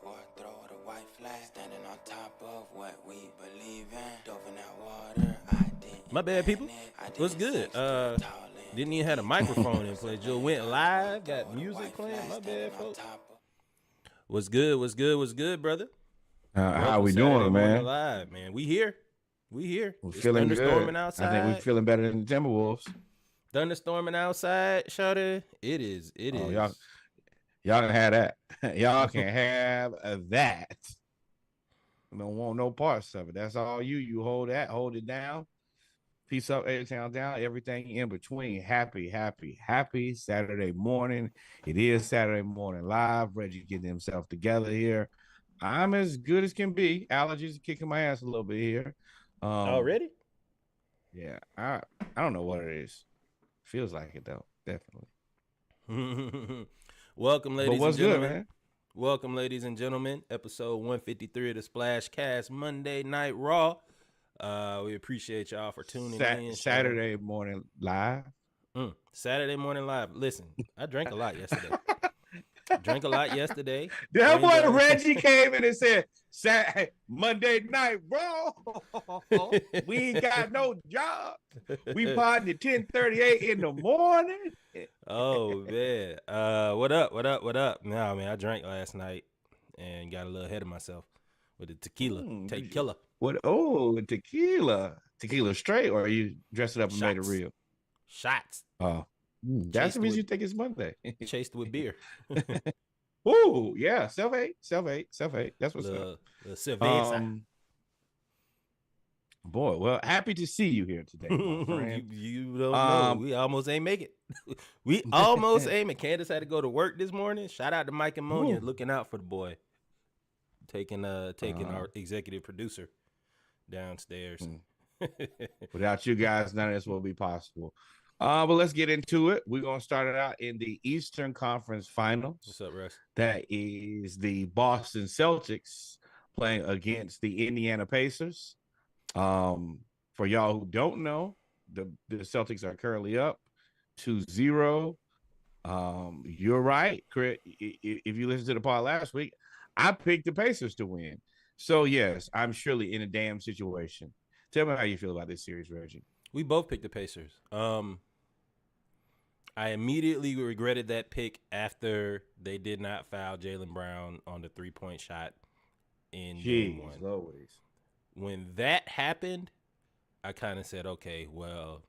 Or throw the white flag, standing on top of what we believe in. Dove in that water, I didn't. My bad, people. What's good? Didn't even have a microphone in place. Just went live, got music playing. My bad, folks. What's good? What's good? What's good, brother? How Welcome we Saturday doing, morning man? live, man. We here. We're It's feeling good. thunderstorming I think we're outside. feeling better than the Timberwolves. Thunderstorming outside, Shawty. It is. It Oh, is. y'all can have that. Y'all can have that. Don't want no parts of it. That's all you. You hold that, hold it down. Peace up, A-Town down, everything in between. Happy Saturday morning. It is Saturday morning live. Reggie getting himself together here. I'm as good as can be. Allergies are kicking my ass a little bit here. Already? Yeah, I don't know what it is. Feels like it though, definitely. Welcome, But ladies and what's good, gentlemen. man? Welcome, ladies and gentlemen. Episode 153 of the Splash Cast Monday Night Raw. We appreciate y'all for tuning in. Saturday morning live. Saturday morning live. Listen, I drank a lot yesterday. That boy Reggie came in and said, Monday night, bro. We ain't got no job. We partying at 10:38 in the morning. Oh, man. What up? No, man, I drank last night and got a little ahead of myself with the tequila. Tequila. What? Oh, tequila. Tequila straight, or you dressed it up and made it real? Shots. Oh, that's the reason you think it's Monday. Chased with beer. Oh, yeah. Self-hate. That's what's up. Cerveza. Boy, well, happy to see you here today, my friend. you don't know. We almost ain't make it. We almost ain't it. Candace had to go to work this morning. Shout out to Mike and Monia looking out for the boy. Taking our executive producer downstairs. Without you guys, none of this will be possible. But let's get into it. We're going to start it out in the Eastern Conference Finals. What's up, Russ? That is the Boston Celtics playing against the Indiana Pacers. For y'all who don't know, the Celtics are currently up 2-0. You're right, Chris. If you listened to the pod last week, I picked the Pacers to win. So, yes, I'm surely in a damn situation. Tell me how you feel about this series, Reggie. We both picked the Pacers. I immediately regretted that pick after they did not foul Jaylen Brown on the three-point shot in game one. Always. When that happened, I kind of said, okay, well,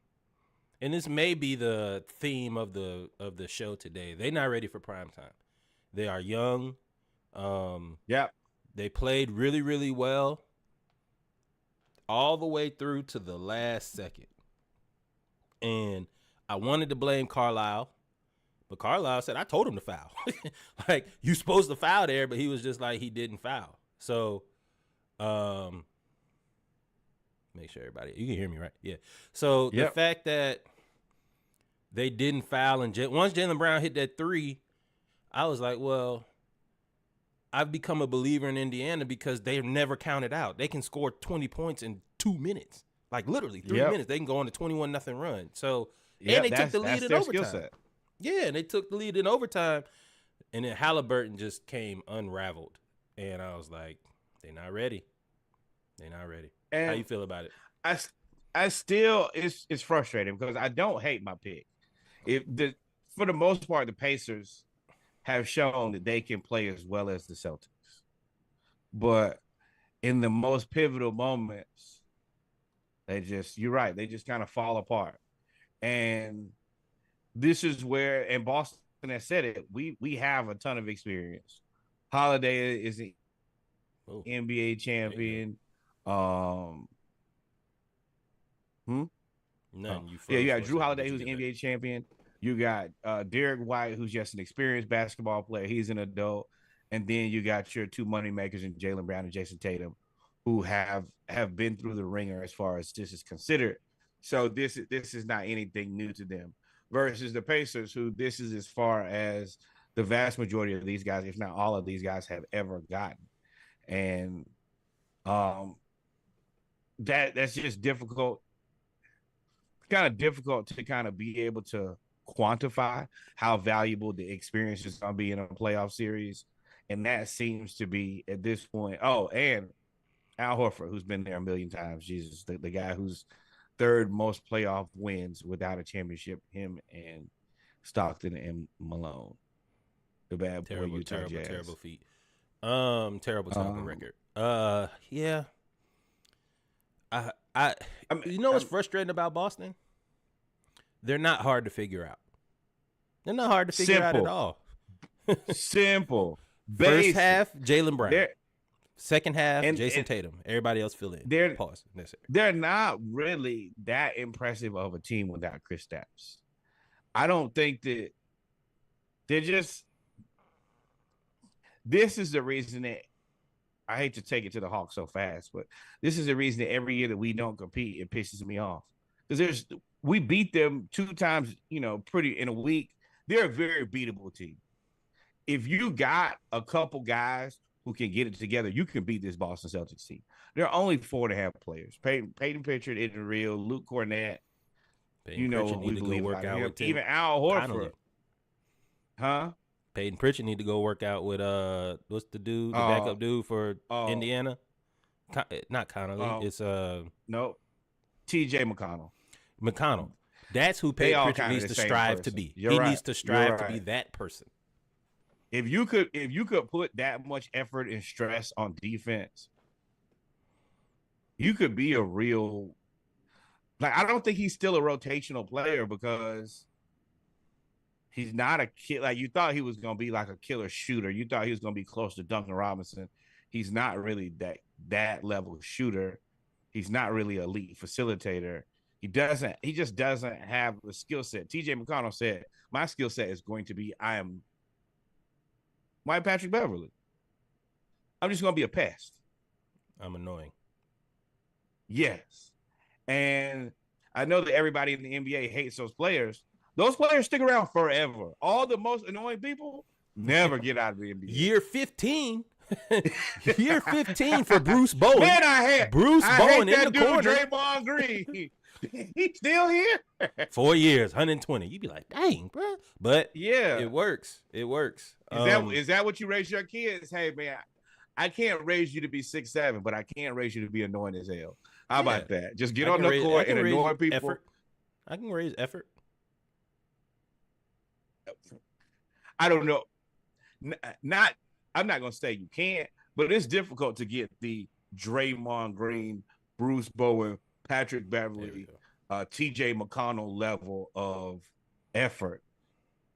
and this may be the theme of the show today. They're not ready for prime time. They are young. They played really, really well all the way through to the last second. And I wanted to blame Carlisle, but Carlisle said, I told him to foul. Like, you supposed to foul there, but he was just like, he didn't foul. So, make sure everybody, you can hear me, right? Yeah. So the fact that they didn't foul, and once Jaylen Brown hit that three, I was like, well, I've become a believer in Indiana because they've never counted out. They can score 20 points in 2 minutes. Like, literally 3 minutes. They can go on a 21-0 run. So, and they took the lead in overtime. Yeah, and they took the lead in overtime. And then Halliburton just came unraveled. And I was like, they're not ready. And how you feel about it? I still, it's frustrating because I don't hate my pick. For the most part, the Pacers have shown that they can play as well as the Celtics. But in the most pivotal moments, you're right, they just kind of fall apart. And this is where, and Boston has said it, we have a ton of experience. Holiday is an NBA champion. You got Drew Holiday, who's an NBA champion. You got Derek White, who's just an experienced basketball player. He's an adult. And then you got your two money makers in Jaylen Brown and Jason Tatum, who have been through the ringer as far as this is considered. So this is not anything new to them. Versus the Pacers, who this is as far as the vast majority of these guys, if not all of these guys, have ever gotten. And that's just difficult. Kind of difficult to kind of be able to quantify how valuable the experience is going to be in a playoff series. And that seems to be at this point. Oh, and Al Horford, who's been there a million times. Jesus, the guy who's third most playoff wins without a championship, him and Stockton and Malone. The bad boy Utah Jazz. Terrible feat. Terrible Stockton record. Yeah. I mean, you know what's frustrating about Boston? They're not hard to figure out. They're not hard to figure out at all. Simple. First half, Jaylen Brown. Second half, and Jason Tatum. Everybody else fill in. Pause. That's it. They're not really that impressive of a team without Kristaps. I don't think that they're just. This is the reason that I hate to take it to the Hawks so fast, but this is the reason that every year that we don't compete, it pisses me off. Because we beat them 2 times, pretty in a week. They're a very beatable team. If you got a couple guys who can get it together, you can beat this Boston Celtics team. There are only 4.5 players. Peyton Pritchard, Eden Real, Luke Cornett. Peyton Pritchard need to go work out with even Al Horford. Huh? Peyton Pritchard need to go work out with what's the dude, the backup dude for Indiana? Not Connolly. It's no, T.J. McConnell. McConnell. That's who Peyton Pritchard needs to strive to be. He needs to strive to be that person. If you could put that much effort and stress on defense, you could be a real. Like, I don't think he's still a rotational player because he's not a kid. Like, you thought he was going to be like a killer shooter. You thought he was going to be close to Duncan Robinson. He's not really that level shooter. He's not really an elite facilitator. He just doesn't have the skill set. T.J. McConnell said, my skill set is going to be, I am White Patrick Beverly. I'm just going to be a pest. I'm annoying. Yes. And I know that everybody in the NBA hates those players. Those players stick around forever. All the most annoying people never get out of the NBA. Year 15. Year 15 for Bruce Bowen. Man, I hate Bowen in the dude, corner. Draymond Green. He's still here. 4 years, 120. You'd be like, dang, bro. But yeah, it works. It works. Is that what you raise your kids? Hey, man, I can't raise you to be 6'7", but I can raise you to be annoying as hell. How about that? Just get on the court and annoy people. Effort. I can raise effort. I don't know. I'm not going to say you can't, but it's difficult to get the Draymond Green, Bruce Bowen, Patrick Beverly, T.J. McConnell level of effort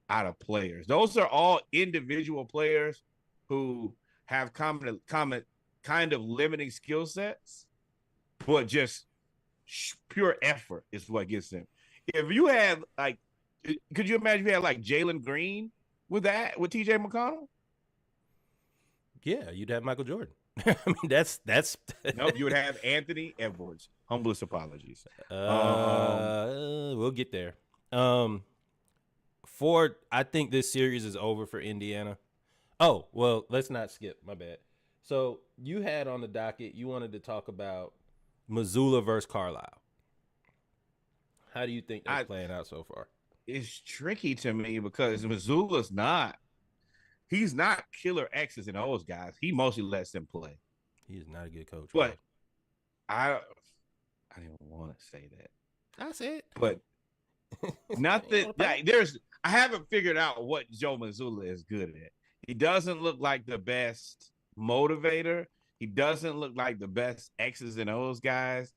out of players. Those are all individual players who have kind of limiting skill sets, but just pure effort is what gets them. If you had could you imagine if you had like Jalen Green with T.J. McConnell? Yeah, you'd have Michael Jordan. I mean, that's Nope, you would have Anthony Edwards. Humblest apologies. We'll get there. I think this series is over for Indiana. Oh, well, let's not skip. My bad. So you had on the docket, you wanted to talk about Missoula versus Carlisle. How do you think that's playing out so far? It's tricky to me because Missoula's he's not killer X's and O's guys. He mostly lets them play. He is not a good coach. But I didn't want to say that. That's it. But nothing. I haven't figured out what Joe Mazzulla is good at. He doesn't look like the best motivator. He doesn't look like the best X's and O's guys.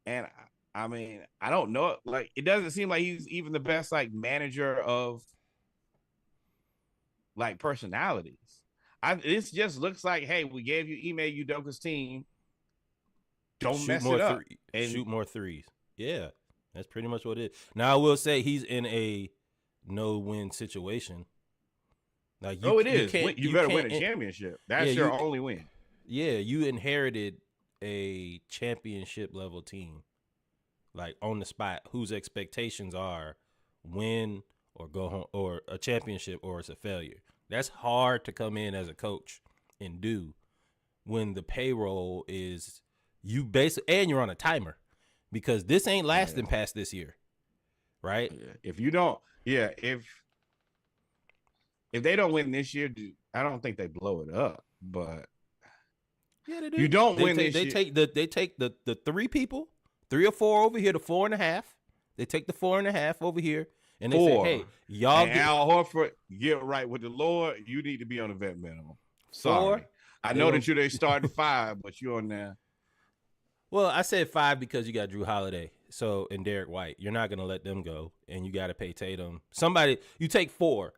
And I mean, I don't know. Like, it doesn't seem like he's even the best manager of personalities. It just looks like, hey, we gave you Ime Udoka's team. Don't mess it up. And shoot more threes. Yeah, that's pretty much what it is. Now, I will say he's in a no-win situation. Like, it is. You better win a championship. That's your only win. Yeah, you inherited a championship-level team, on the spot, whose expectations are win or go home, or a championship, or it's a failure. That's hard to come in as a coach and do when the payroll is and you're on a timer, because this ain't lasting past this year. right? Yeah. If you don't, yeah, if they don't win this year, I don't think they blow it up. But Yeah, they do. you don't They win take this they year. take the 3 people, 3 or 4 over here, the 4.5. They take the 4.5 over here, and they say, Four. hey, y'all And get Al Horford, get right with the Lord. You need to be on the vet minimum. 4. Sorry. I They know gonna, that you're they starting 5, but you're on there. well, I said 5 because you got Drew Holiday, and Derek White. You're not gonna let them go, and you got to pay Tatum. Somebody, you take 4.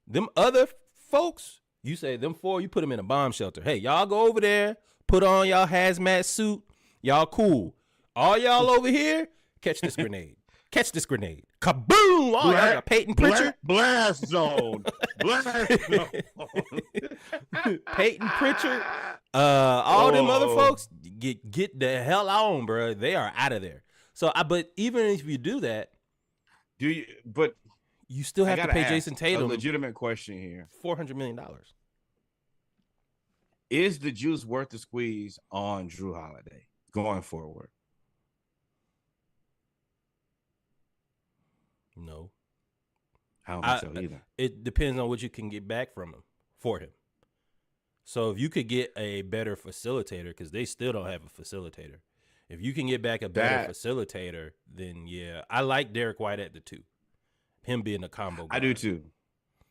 Them other folks, you say them 4, you put them in a bomb shelter. Hey, y'all go over there, put on y'all hazmat suit. Y'all cool. All y'all over here, catch this grenade. Catch this grenade. Kaboom! Oh, y'all got Peyton Pritchard. Blast zone. Blast zone. Peyton Pritchard. All them other folks, get the hell on, bro. They are out of there. So, but even if you do that, But you still have to pay Jason Tatum a legitimate question here. $400 million. Is the juice worth the squeeze on Drew Holiday going forward? No. I don't think so either. It depends on what you can get back from him for him. So if you could get a better facilitator, because they still don't have a facilitator. If you can get back a better facilitator, then yeah. I like Derek White at the 2. Him being a combo guard. I do too.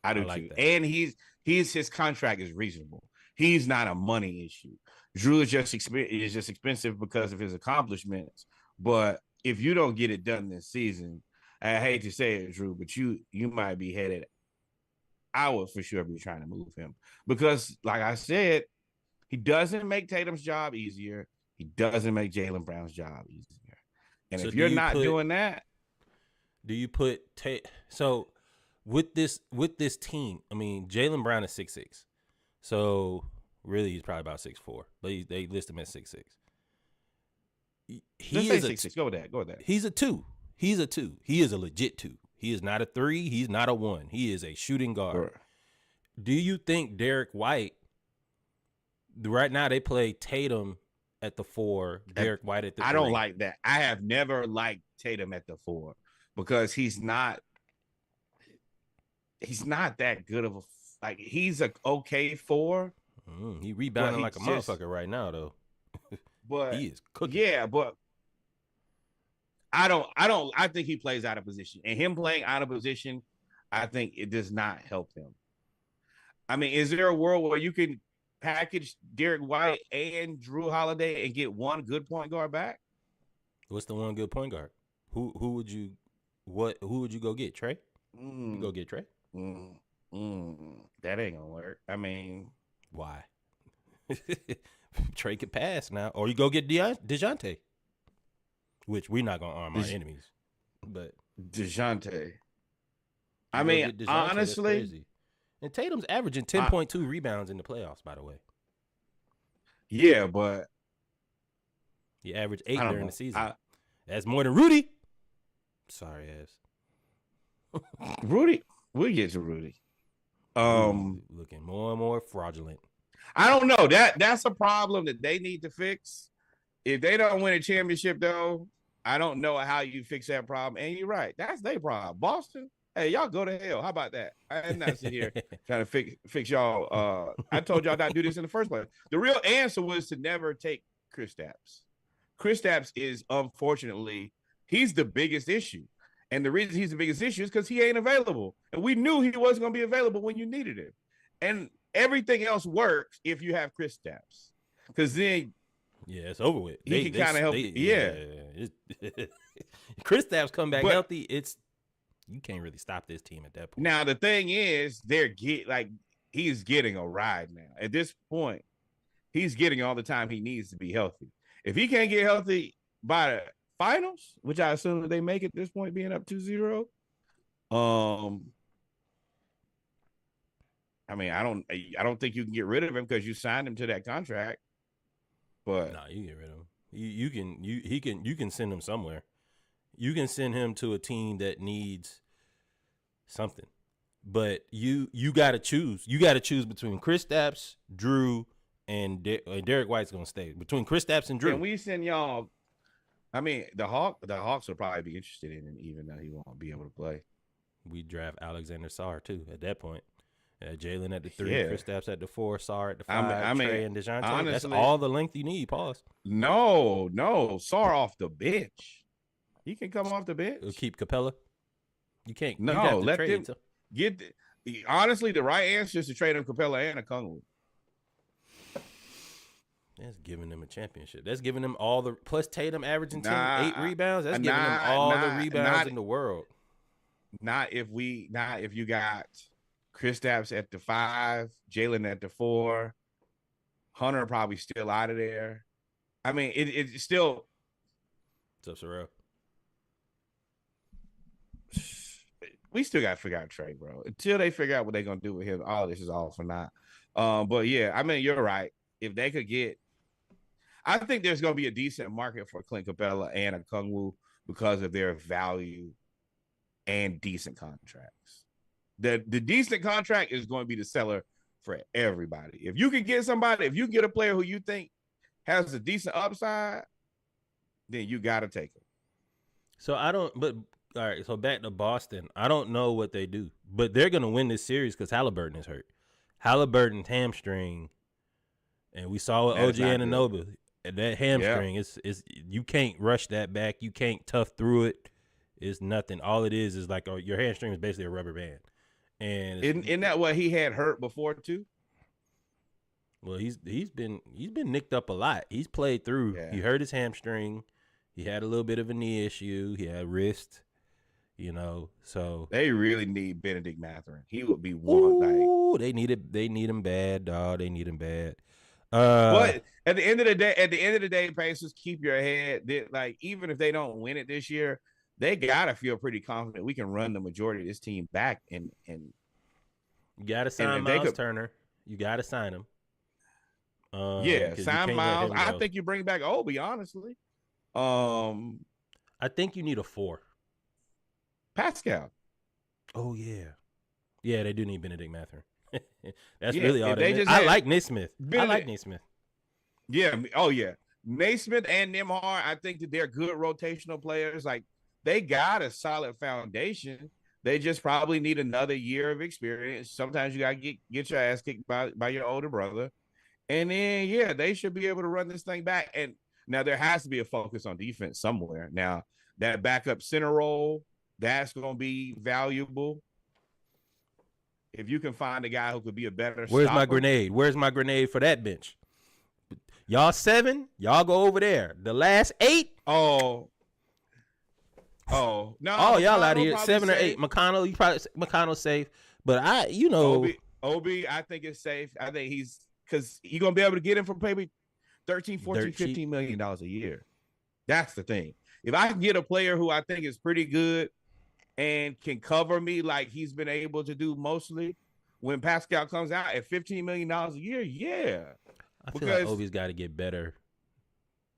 I do like too. That. And his contract is reasonable. He's not a money issue. Drew is just expensive because of his accomplishments. But if you don't get it done this season, I hate to say it, Drew, but you might be headed. I would for sure be trying to move him because, like I said, he doesn't make Tatum's job easier. He doesn't make Jaylen Brown's job easier. And if you're not doing that, do you put so with this team? I mean, Jaylen Brown is 6'6", so really he's probably about 6'4", but they list him at 6'6". He is 6'6". Go with that. He's a 2. He's a 2. He is a legit 2. He is not a 3. He's not a 1. He is a shooting guard. Sure. Do you think Derek White? Right now they play Tatum at the 4, Derek White at the 3. I don't like that. I have never liked Tatum at the 4 because he's not that good of a he's a okay 4. He rebounding like a motherfucker right now though. But he is cooking. Yeah, but I think he plays out of position. And him playing out of position, I think it does not help him. I mean, is there a world where you can package Derek White and Drew Holiday and get one good point guard back? What's the one good point guard? Who would you go get? Trey? You go get Trey? That ain't gonna work. I mean, why? Trey could pass now, or you go get DeJounte, which we're not gonna arm our enemies. But DeJounte, I mean, honestly, and Tatum's averaging 10.2 rebounds in the playoffs. By the way, yeah, but he averaged 8 during the season. That's more than Rudy. Sorry, ass. Rudy, we'll get to Rudy. Looking more and more fraudulent. I don't know. That's a problem that they need to fix. If they don't win a championship, though, I don't know how you fix that problem. And you're right. That's their problem. Boston, hey, y'all go to hell. How about that? I'm not sitting here trying to fix y'all. I told y'all not to do this in the first place. The real answer was to never take Kristaps. Kristaps is, unfortunately, he's the biggest issue. And the reason he's the biggest issue is because he ain't available. And we knew he wasn't going to be available when you needed him. And everything else works if you have Kristaps. Because then it's over with. He can kind of help. Yeah. Kristaps come back healthy. You can't really stop this team at that point. Now the thing is, he's getting a ride now. At this point, he's getting all the time he needs to be healthy. If he can't get healthy by the finals, which I assume that they make at this point, being up 2-0, I mean, I don't think you can get rid of him because you signed him to that contract. But you can get rid of him. You can send him somewhere. You can send him to a team that needs something. But you got to choose. You got to choose between Kristaps, Drew, and Derek White's going to stay. Between Kristaps and Drew. Can we send y'all I mean, the Hawks will probably be interested in him, even though he won't be able to play. We draft Alexander Sarr too at that point. Jalen at the 3, Yeah. Kristaps at the 4, Sarr at the 5, I mean, Trey and DeJounte. honestly, That's all the length you need. Pause. No, Sarr off the bench. He can come off the bench. It'll keep Capella. You can't. No, you have to let trade them get. Honestly, the right answer is to trade him Capella and Okongwu. That's giving them a championship. That's giving them all the plus Tatum averaging 8 rebounds. That's giving them all the rebounds in the world. Not if you got Kristaps at the 5, Jalen at the 4, Hunter probably still out of there. I mean, it's still. What's up, Sorrell? We still got to figure out Trey, bro. Until they figure out what they're gonna do with him, all this is all for naught. But yeah, I mean, you're right. If they could get, I think there's gonna be a decent market for Clint Capella and Okongwu because of their value and decent contracts. The decent contract is going to be the seller for everybody. If you can get somebody, if you get a player who you think has a decent upside, then you got to take it. So but all right, so back to Boston. I don't know what they do, but they're going to win this series because Halliburton is hurt. Halliburton's hamstring, and we saw with OG Anunoby, that hamstring is you can't rush that back. You can't tough through it. It's nothing. All it is like your hamstring is basically a rubber band. And isn't that what he had hurt before too? Well, he's been nicked up a lot. He's played through. Yeah. He hurt his hamstring. He had a little bit of a knee issue. He had wrist. So they really need Benedict Mathurin. He would be one. Ooh, they need him bad, dog. They need him bad. But at the end of the day, Pacers, keep your head. Like, even if they don't win it this year, they gotta feel pretty confident we can run the majority of this team back. And you gotta sign Miles Turner. You gotta sign him. Sign Miles. I think you bring back Obi. Honestly, I think you need a 4. Pascal. Oh yeah, they do need Benedict Mathurin. That's really all they need. I like Naismith. I like Naismith. Yeah. Oh yeah, Naismith and Nembhard. I think that they're good rotational players. Like, they got a solid foundation. They just probably need another year of experience. Sometimes you gotta get your ass kicked by your older brother, and then they should be able to run this thing back. And now there has to be a focus on defense somewhere. Now that backup center role, that's going to be valuable. If you can find a guy who could be a better Where's stopper. My grenade? Where's my grenade for that bench? Y'all 7, y'all go over there. The last 8? Oh, no. Oh, y'all out of here. 7 or 8. McConnell safe. But Obi, I think it's safe. I think he's going to be able to get him for maybe 13, 14, $15 million a year. That's the thing. If I can get a player who I think is pretty good and can cover me like he's been able to do mostly when Pascal comes out at $15 million a year, yeah. I feel like Obi's got to get better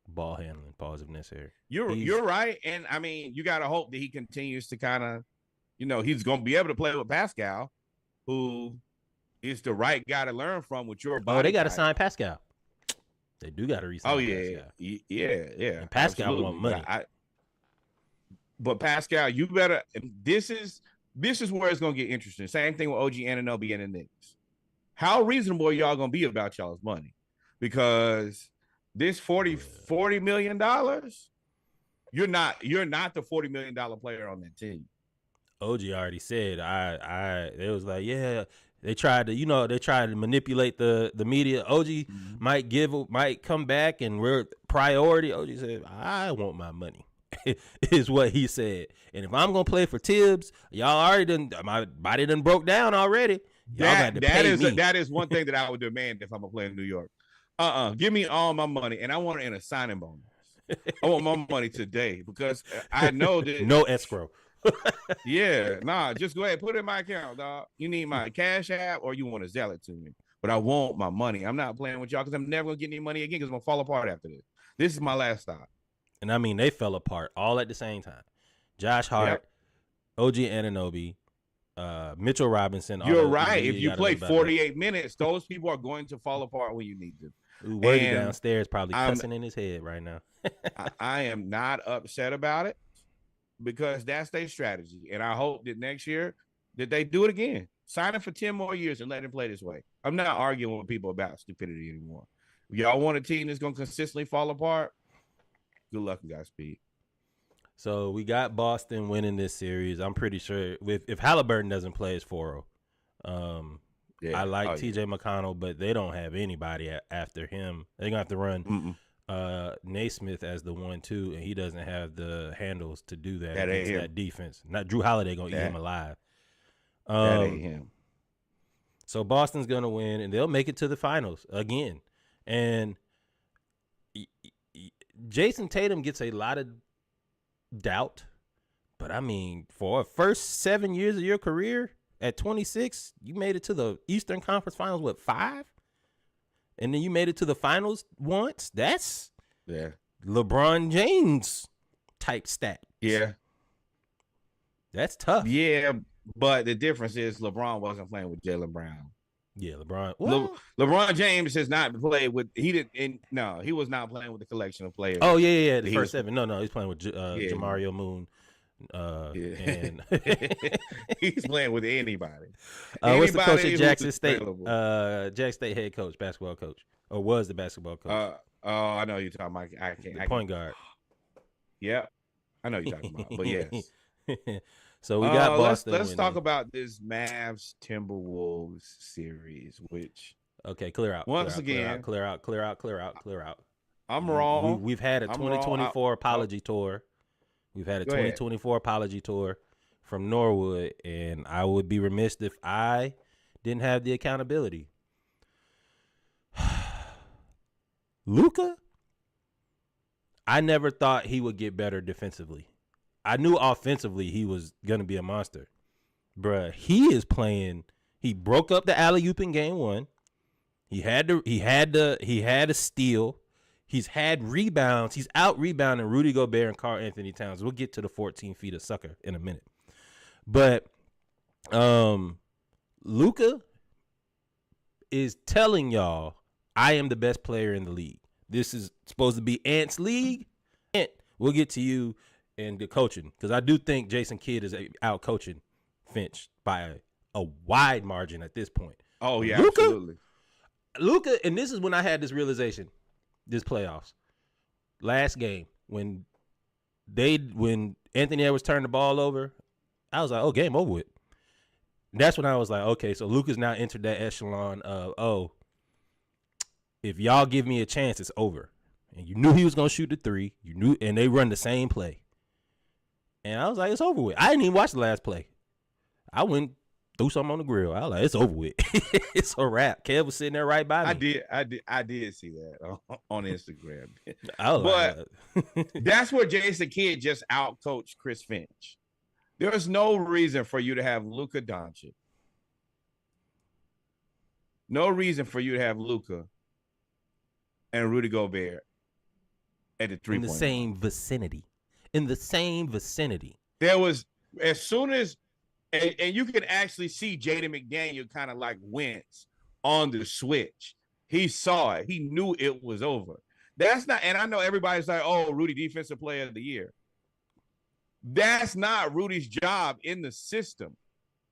ball handling, pause if necessary. You're right. And, I mean, you got to hope that he continues to kind of, he's going to be able to play with Pascal, who is the right guy to learn from with your body. Oh, they got to sign Pascal. They do got to resign. Oh, yeah. Pascal. Yeah. And Pascal want money. But Pascal, you better. This is where it's gonna get interesting. Same thing with OG Anunoby and the Knicks. How reasonable are y'all gonna be about y'all's money? Because this $40 million, you're not the $40 million player on that team. OG already said it was like, yeah, they tried to manipulate the media. OG might come back and we're priority. OG said, I want my money. Is what he said. And if I'm gonna play for Tibbs, y'all already my body done broke down already. Y'all got to pay me. That is one thing that I would demand if I'm gonna play in New York. Give me all my money, and I want it in a signing bonus. I want my money today because I know that no escrow. Just go ahead, put it in my account, dog. You need my Cash App or you want to sell it to me. But I want my money. I'm not playing with y'all because I'm never gonna get any money again because I'm gonna fall apart after this. This is my last stop. And I mean, they fell apart all at the same time. Josh Hart, OG Anunoby, Mitchell Robinson. You're right. If you play 48 minutes, those people are going to fall apart when you need them. Wordy downstairs probably cussing in his head right now. I am not upset about it because that's their strategy. And I hope that next year that they do it again. Sign him for 10 more years and let him play this way. I'm not arguing with people about stupidity anymore. If y'all want a team that's going to consistently fall apart, good luck and Godspeed. So we got Boston winning this series. I'm pretty sure if Halliburton doesn't play, it's 4-0. I like TJ McConnell, but they don't have anybody after him. They're going to have to run Naismith as the 1-2, and he doesn't have the handles to do that against that defense. Not Drew Holiday going to eat him alive. That ain't him. So Boston's going to win, and they'll make it to the finals again. And Jason Tatum gets a lot of doubt, but I mean, for first 7 years of your career at 26, you made it to the Eastern Conference Finals, 5? And then you made it to the finals once? That's LeBron James type stat. Yeah. That's tough. Yeah, but the difference is LeBron wasn't playing with Jaylen Brown. Yeah, LeBron. LeBron James has not played with. He was not playing with the collection of players. Oh yeah. The first 7. No, he's playing with Jamario Moon. And he's playing with anybody. What's the coach at Jackson State? Jackson State head coach, basketball coach, or was the basketball coach? I know you're talking about. I can't. Point guard. Yeah, I know you're talking about. But yes. So we got Boston. Let's talk about this Mavs Timberwolves series, which clear out. Once again, clear out. I'm wrong. We've had a 2024 apology tour. We've had a 2024 apology tour from Norwood, and I would be remiss if I didn't have the accountability. Luka, I never thought he would get better defensively. I knew offensively he was going to be a monster. Bruh, he is playing. He broke up the alley-oop in game 1. He had a steal. He's had rebounds. He's out rebounding Rudy Gobert and Karl Anthony Towns. We'll get to the 14 feet of sucker in a minute. But Luka is telling y'all, I am the best player in the league. This is supposed to be Ant's league. Ant, we'll get to you and the coaching, because I do think Jason Kidd is out coaching Finch by a wide margin at this point. Oh yeah, absolutely. Luka, and this is when I had this realization, this playoffs, last game when Anthony Edwards turned the ball over, I was like, oh, game over with. That's when I was like, okay, so Luka's now entered that echelon of, if y'all give me a chance, it's over. And you knew he was gonna shoot the 3. You knew, and they run the same play. And I was like, it's over with. I didn't even watch the last play. I went, threw something on the grill. I was like, it's over with. It's a wrap. Kev was sitting there right by me. I did see that on Instagram. But that's where Jason Kidd just outcoached Chris Finch. There's no reason for you to have Luka Doncic. No reason for you to have Luka and Rudy Gobert at the 3-point in the same vicinity. In the same vicinity. There was, as soon as, and you can actually see Jaden McDaniel kind of like wince on the switch. He saw it. He knew it was over. That's not, and I know everybody's like, oh, Rudy Defensive Player of the Year. That's not Rudy's job in the system.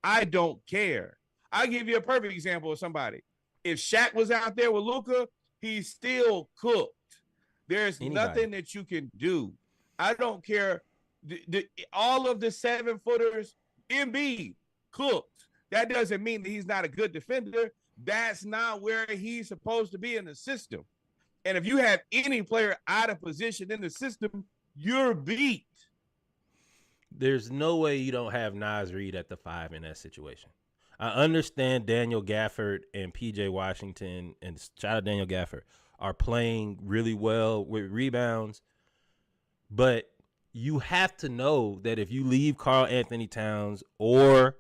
I don't care. I'll give you a perfect example of somebody. If Shaq was out there with Luka, he's still cooked. There's nothing that you can do. I don't care. All of the 7-footers, Embiid, cooked. That doesn't mean that he's not a good defender. That's not where he's supposed to be in the system. And if you have any player out of position in the system, you're beat. There's no way you don't have Naz Reid at the 5 in that situation. I understand Daniel Gafford and PJ Washington, and shout out Daniel Gafford, are playing really well with rebounds. But you have to know that if you leave Karl Anthony Towns or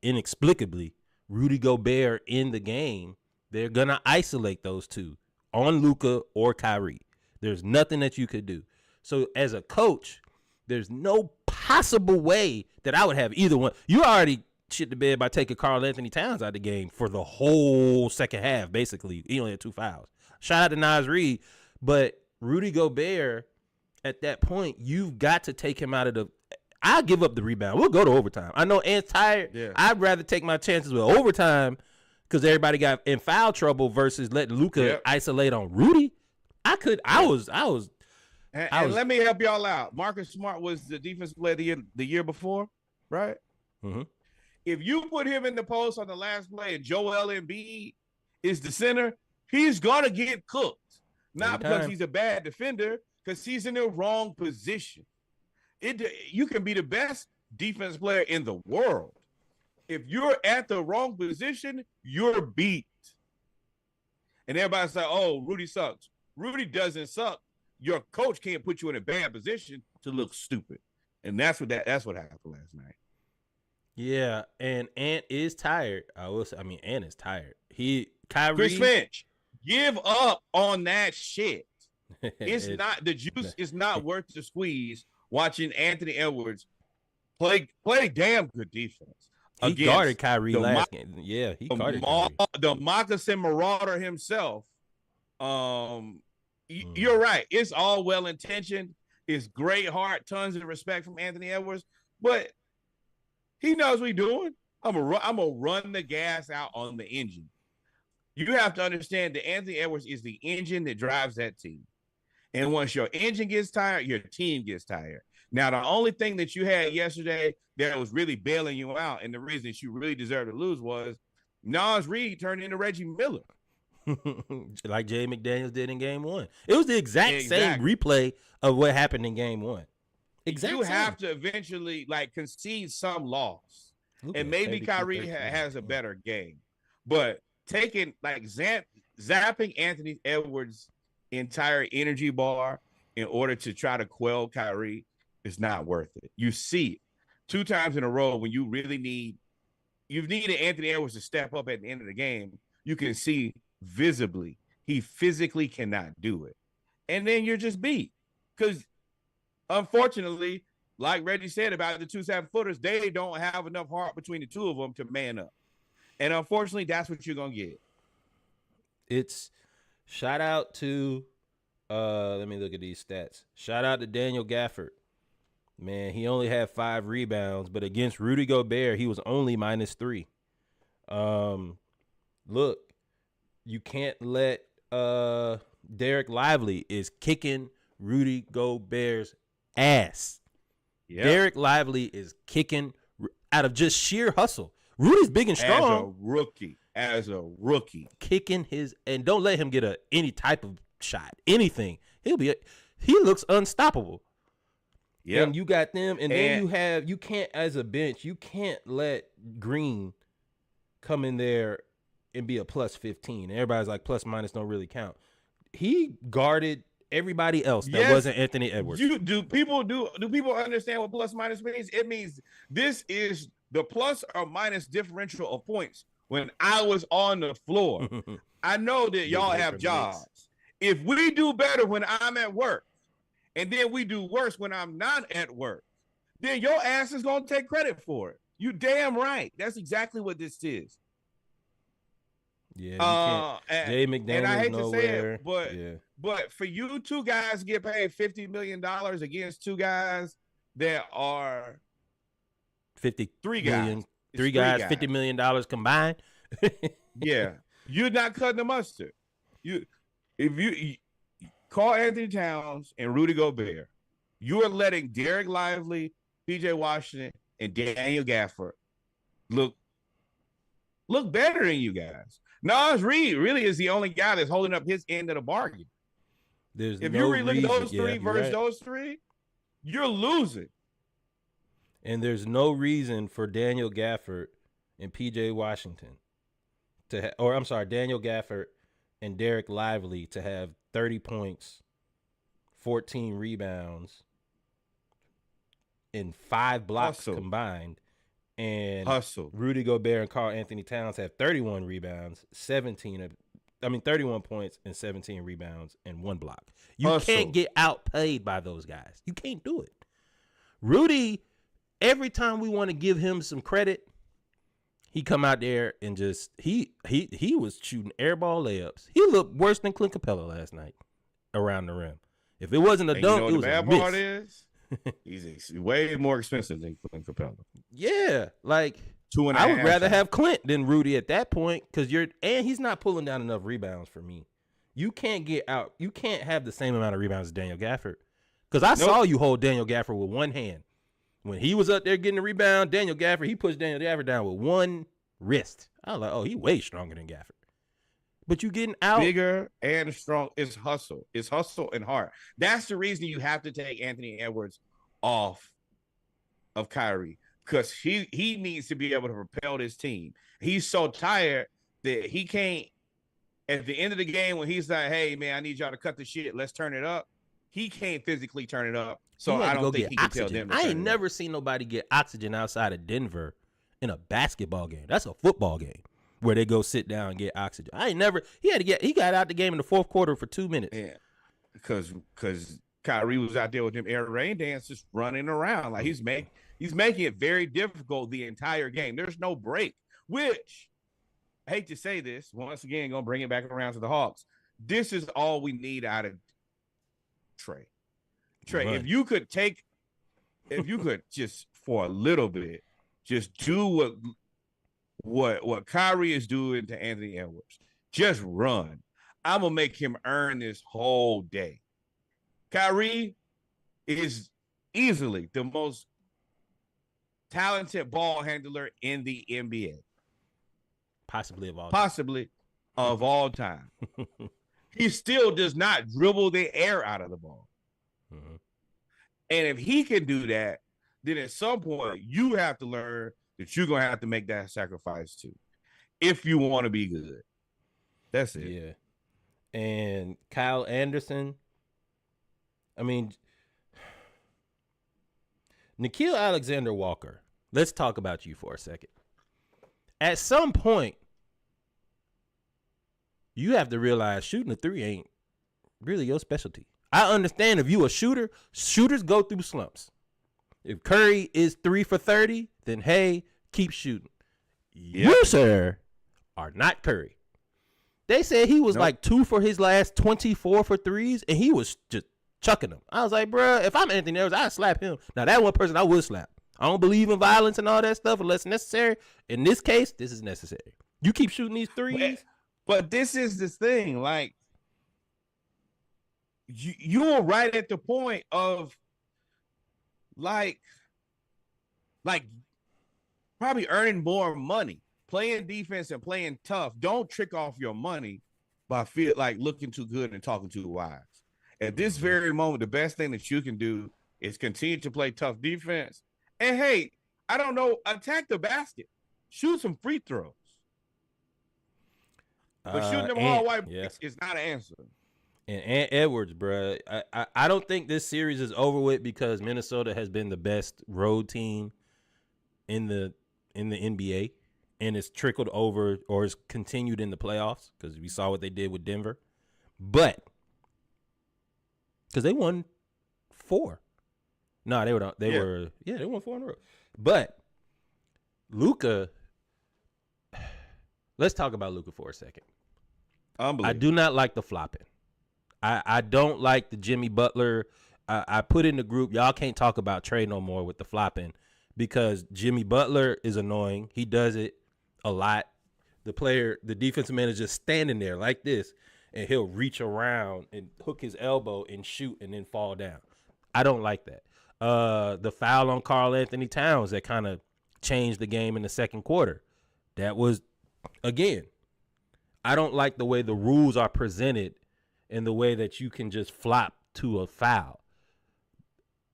inexplicably Rudy Gobert in the game, they're going to isolate those two on Luka or Kyrie. There's nothing that you could do. So as a coach, there's no possible way that I would have either one. You already shit the bed by taking Karl Anthony Towns out of the game for the whole second half, basically. He only had 2 fouls. Shout out to Naz Reid, but Rudy Gobert, at that point, you've got to take him out of the. I'll give up the rebound. We'll go to overtime. I know Ant's tired. Yeah. I'd rather take my chances with overtime because everybody got in foul trouble versus letting Luka isolate on Rudy. I was. And let me help y'all out. Marcus Smart was the defensive player the year before, right? Mm-hmm. If you put him in the post on the last play and Joel Embiid is the center, he's gonna get cooked. Not because he's a bad defender, because he's in the wrong position. You can be the best defense player in the world. If you're at the wrong position, you're beat. And everybody's like, oh, Rudy sucks. Rudy doesn't suck. Your coach can't put you in a bad position to look stupid. And that's what happened last night. Yeah, and Ant is tired. Ant is tired. Kyrie Chris Finch, give up on that shit. It's not the juice is not worth the squeeze watching Anthony Edwards play damn good defense. He guarded Kyrie last game. Yeah, he guarded Kyrie. The moccasin marauder himself. You're right. It's all well intentioned. It's great heart, tons of respect from Anthony Edwards, but he knows what he's doing. I'm gonna run the gas out on the engine. You have to understand that Anthony Edwards is the engine that drives that team. And once your engine gets tired, your team gets tired. Now, the only thing that you had yesterday that was really bailing you out, and the reason that you really deserved to lose was Nas Reed turned into Reggie Miller. Like Jay McDaniels did in game 1. It was the exact same replay of what happened in game 1. Exactly. You have to eventually concede some loss. And maybe Kyrie has a better game. But taking zapping Anthony Edwards' entire energy bar in order to try to quell Kyrie is not worth it. You see it 2 times in a row when you really you've needed Anthony Edwards to step up at the end of the game. You can see visibly he physically cannot do it. And then you're just beat. Because unfortunately, like Reggie said about the 2 7-footers, they don't have enough heart between the two of them to man up. And unfortunately, that's what you're going to get. It's shout out to, let me look at these stats. Shout out to Daniel Gafford. Man, he only had 5 rebounds, but against Rudy Gobert, he was only -3. Look, you can't let Derek Lively is kicking Rudy Gobert's ass. Yep. Derek Lively is kicking out of just sheer hustle. Rudy's big and strong. As a rookie. Kicking and don't let him get any type of shot, anything. He looks unstoppable. Yeah. And you got them, and then you can't, as a bench, you can't let Green come in there and be a +15. Everybody's like plus minus don't really count. He guarded everybody else that wasn't Anthony Edwards. Do people understand what plus minus means? It means this is the plus or minus differential of points when I was on the floor. I know that y'all have jobs. If we do better when I'm at work, and then we do worse when I'm not at work, then your ass is going to take credit for it. You damn right. That's exactly what this is. Yeah, Jay McDaniels, and I hate nowhere. to say it, but for you 2 guys get paid $50 million against 2 guys that are 53 guys. 3 guys, $50 million combined. Yeah, you're not cutting the mustard. If you call Anthony Towns and Rudy Gobert, you are letting Derek Lively, PJ Washington, and Daniel Gafford look better than you guys. Nas Reed really is the only guy that's holding up his end of the bargain. If you really look at those 3 versus those 3, you're losing. And there's no reason for Daniel Gafford and PJ Washington Daniel Gafford and Derek Lively to have 30 points, 14 rebounds, and 5 blocks combined. And Rudy Gobert and Karl Anthony Towns have 31 rebounds, 31 points and 17 rebounds and 1 block. You can't get outplayed by those guys. You can't do it. Rudy, every time we want to give him some credit, he come out there and just he was shooting airball layups. He looked worse than Clint Capella last night around the rim. If it wasn't a And dunk, you know it what was the a bad miss. part is? He's way more expensive than Clint Capella. Yeah, like 2.5 I would rather times. have Clint than Rudy at that point because he's not pulling down enough rebounds for me. You can't get out. You can't have the same amount of rebounds as Daniel Gafford because I saw you hold Daniel Gafford with one hand when he was up there getting the rebound. Daniel Gafford, he pushed Daniel Gafford down with one wrist. I was like, oh, he way stronger than Gafford. But you getting out bigger and strong. It's hustle. It's hustle and heart. That's the reason you have to take Anthony Edwards off of Kyrie because he needs to be able to propel this team. He's so tired that he can't. At the end of the game, when he's like, "Hey man, I need y'all to cut the shit. Let's turn it up." He can't physically turn it up, so I don't think he can tell them. I ain't never seen nobody get oxygen outside of Denver in a basketball game. That's a football game where they go sit down and get oxygen. He got out the game in the fourth quarter for 2 minutes. Yeah, because Kyrie was out there with them air rain dances running around like he's making it very difficult the entire game. There's no break. Which I hate to say this once again, gonna bring it back around to the Hawks. This is all we need out of Trey. Right. If you could just for a little bit, just do what Kyrie is doing to Anthony Edwards. Just run. I'm gonna make him earn this whole day. Kyrie is easily the most talented ball handler in the NBA. Possibly of all time. He still does not dribble the air out of the ball. Mm-hmm. And if he can do that, then at some point you have to learn that you're going to have to make that sacrifice too if you want to be good. That's it. Yeah. And Kyle Anderson, I mean, Nickeil Alexander-Walker, let's talk about you for a second. At some point, you have to realize shooting a three ain't really your specialty. I understand if you a shooter, shooters go through slumps. If Curry is 3 for 30, then hey, keep shooting. Yep. You, sir, are not Curry. They said he was like 2 for his last 24 for threes, and he was just chucking them. I was like, bruh, if I'm Anthony Edwards, I'd slap him. Now, that one person I would slap. I don't believe in violence and all that stuff unless necessary. In this case, this is necessary. You keep shooting these threes. But this is this thing, like, you're right at the point of, like probably earning more money, playing defense and playing tough. Don't trick off your money by looking too good and talking too wise. At this very moment, the best thing that you can do is continue to play tough defense. And hey, I don't know, attack the basket, shoot some free throws. But shooting them all white is not an answer. And Edwards, bro, I don't think this series is over with because Minnesota has been the best road team in the NBA, and it's trickled over or is continued in the playoffs because we saw what they did with Denver. But because they won 4. No, they won 4 in a row. But Luka, let's talk about Luka for a second. I do not like the flopping. I don't like the Jimmy Butler. I put in the group, y'all can't talk about Trey no more with the flopping because Jimmy Butler is annoying. He does it a lot. The defensive man is just standing there like this, and he'll reach around and hook his elbow and shoot and then fall down. I don't like that. The foul on Karl Anthony Towns that kind of changed the game in the second quarter. That was, again, I don't like the way the rules are presented and the way that you can just flop to a foul.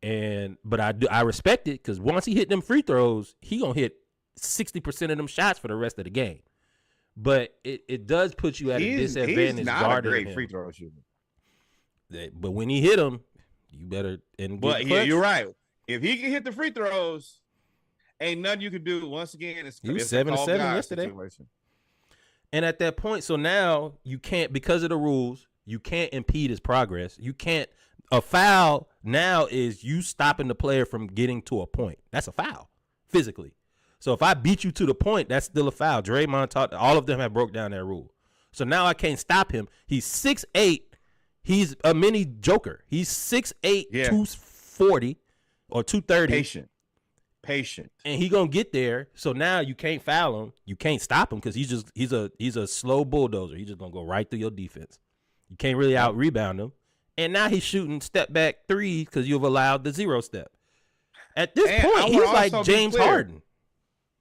But I respect it because once he hit them free throws, he gonna hit 60% of them shots for the rest of the game. But it does put you at a disadvantage. He's not a great free throw shooter. But when he hit them, you better. But yeah, you're right. If he can hit the free throws, ain't nothing you can do. Once again, he was 7-7 yesterday. Situation. And at that point, so now you can't, because of the rules, you can't impede his progress. You can't. A foul now is you stopping the player from getting to a point. That's a foul, physically. So if I beat you to the point, that's still a foul. Draymond all of them have broke down that rule. So now I can't stop him. He's 6'8", He's a mini Joker. He's 6'8", 240 or 230. Patient. And he gonna get there. So now you can't foul him. You can't stop him because he's a slow bulldozer. He's just gonna go right through your defense. You can't really out rebound him. And now he's shooting step back threes because you've allowed the 0 step. At this point, he's like James Harden.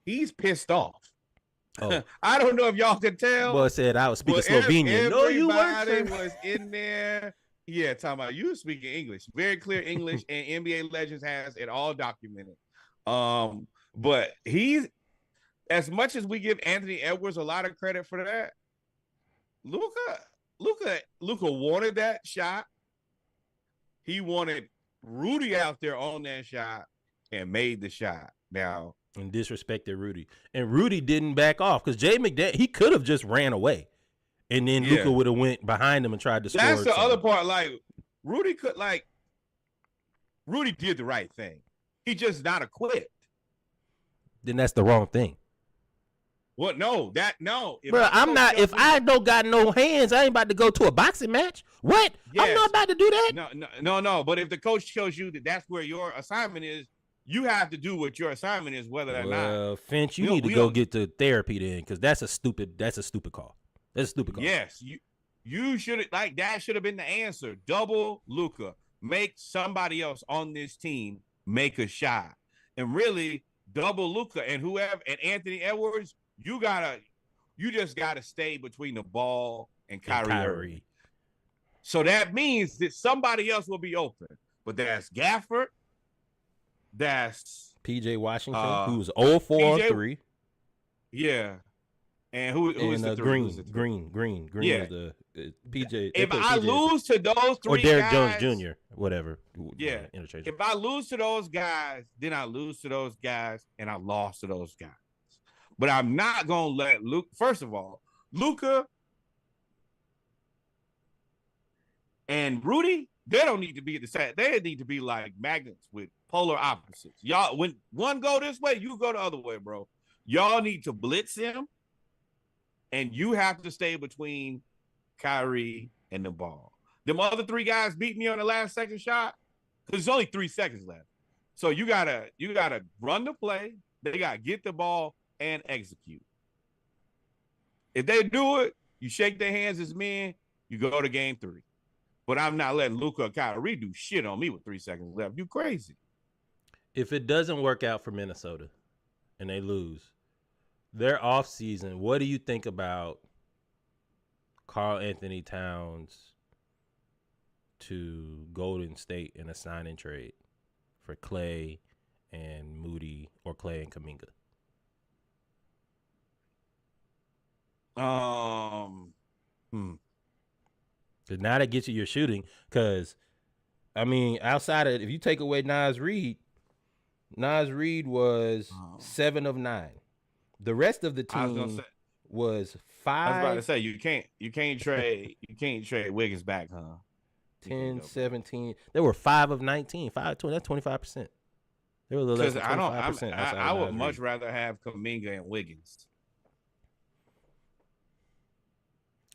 He's pissed off. Oh. I don't know if y'all can tell. Boy said I was speaking Slovenian. No, you weren't. Everybody was in there. Yeah, talking about you speaking English. Very clear English, and NBA Legends has it all documented. But he's, as much as we give Anthony Edwards a lot of credit for that, Luka wanted that shot. He wanted Rudy out there on that shot and made the shot. Now, and disrespected Rudy. And Rudy didn't back off because Jay McDaniels, he could have just ran away. And then Luka would have went behind him and tried to score. That's the other part. Like, Rudy did the right thing. He just not equipped. Then that's the wrong thing. What? No. Bro, if I don't got no hands, I ain't about to go to a boxing match. What? Yes. I'm not about to do that. No. But if the coach tells you that that's where your assignment is, you have to do what your assignment is, whether or not. Well, Finch, you need to go get to therapy then, because that's a stupid call. That's a stupid call. Yes, you should that should have been the answer. Double Luka, make somebody else on this team make a shot, and really double Luka and Anthony Edwards. You just gotta stay between the ball and Kyrie. So that means that somebody else will be open, but that's Gafford. That's PJ Washington, who's 0-4-3. Yeah. And who is the Green? Green yeah. is the PJ. If I lose to those three or Derrick guys, Jones Jr., whatever. Yeah. If I lose to those guys, then I lose to those guys, and I lost to those guys. But I'm not gonna let Luke. First of all, Luka and Rudy, they don't need to be at the same. They need to be like magnets with polar opposites. Y'all, when one go this way, you go the other way, bro. Y'all need to blitz him, and you have to stay between Kyrie and the ball. Them other three guys beat me on the last second shot because there's only 3 seconds left. So you gotta run the play. They gotta get the ball and execute. If they do it, you shake their hands as men. You go to game 3. But I'm not letting Luka or Kyrie do shit on me with 3 seconds left. You crazy. If it doesn't work out for Minnesota and they lose, their offseason, what do you think about Karl Anthony Towns to Golden State in a sign-and trade for Clay and Moody or Clay and Kuminga? Because now that gets you your shooting. Because, I mean, outside of, if you take away Naz Reid was 7 of 9. The rest of the team was 5. I was about to say you can't trade Wiggins back, huh? 10, 17. They were 5 of 19. 5 of 20. That's 25%. They were a little less than 25%. I would much rather have Kuminga and Wiggins.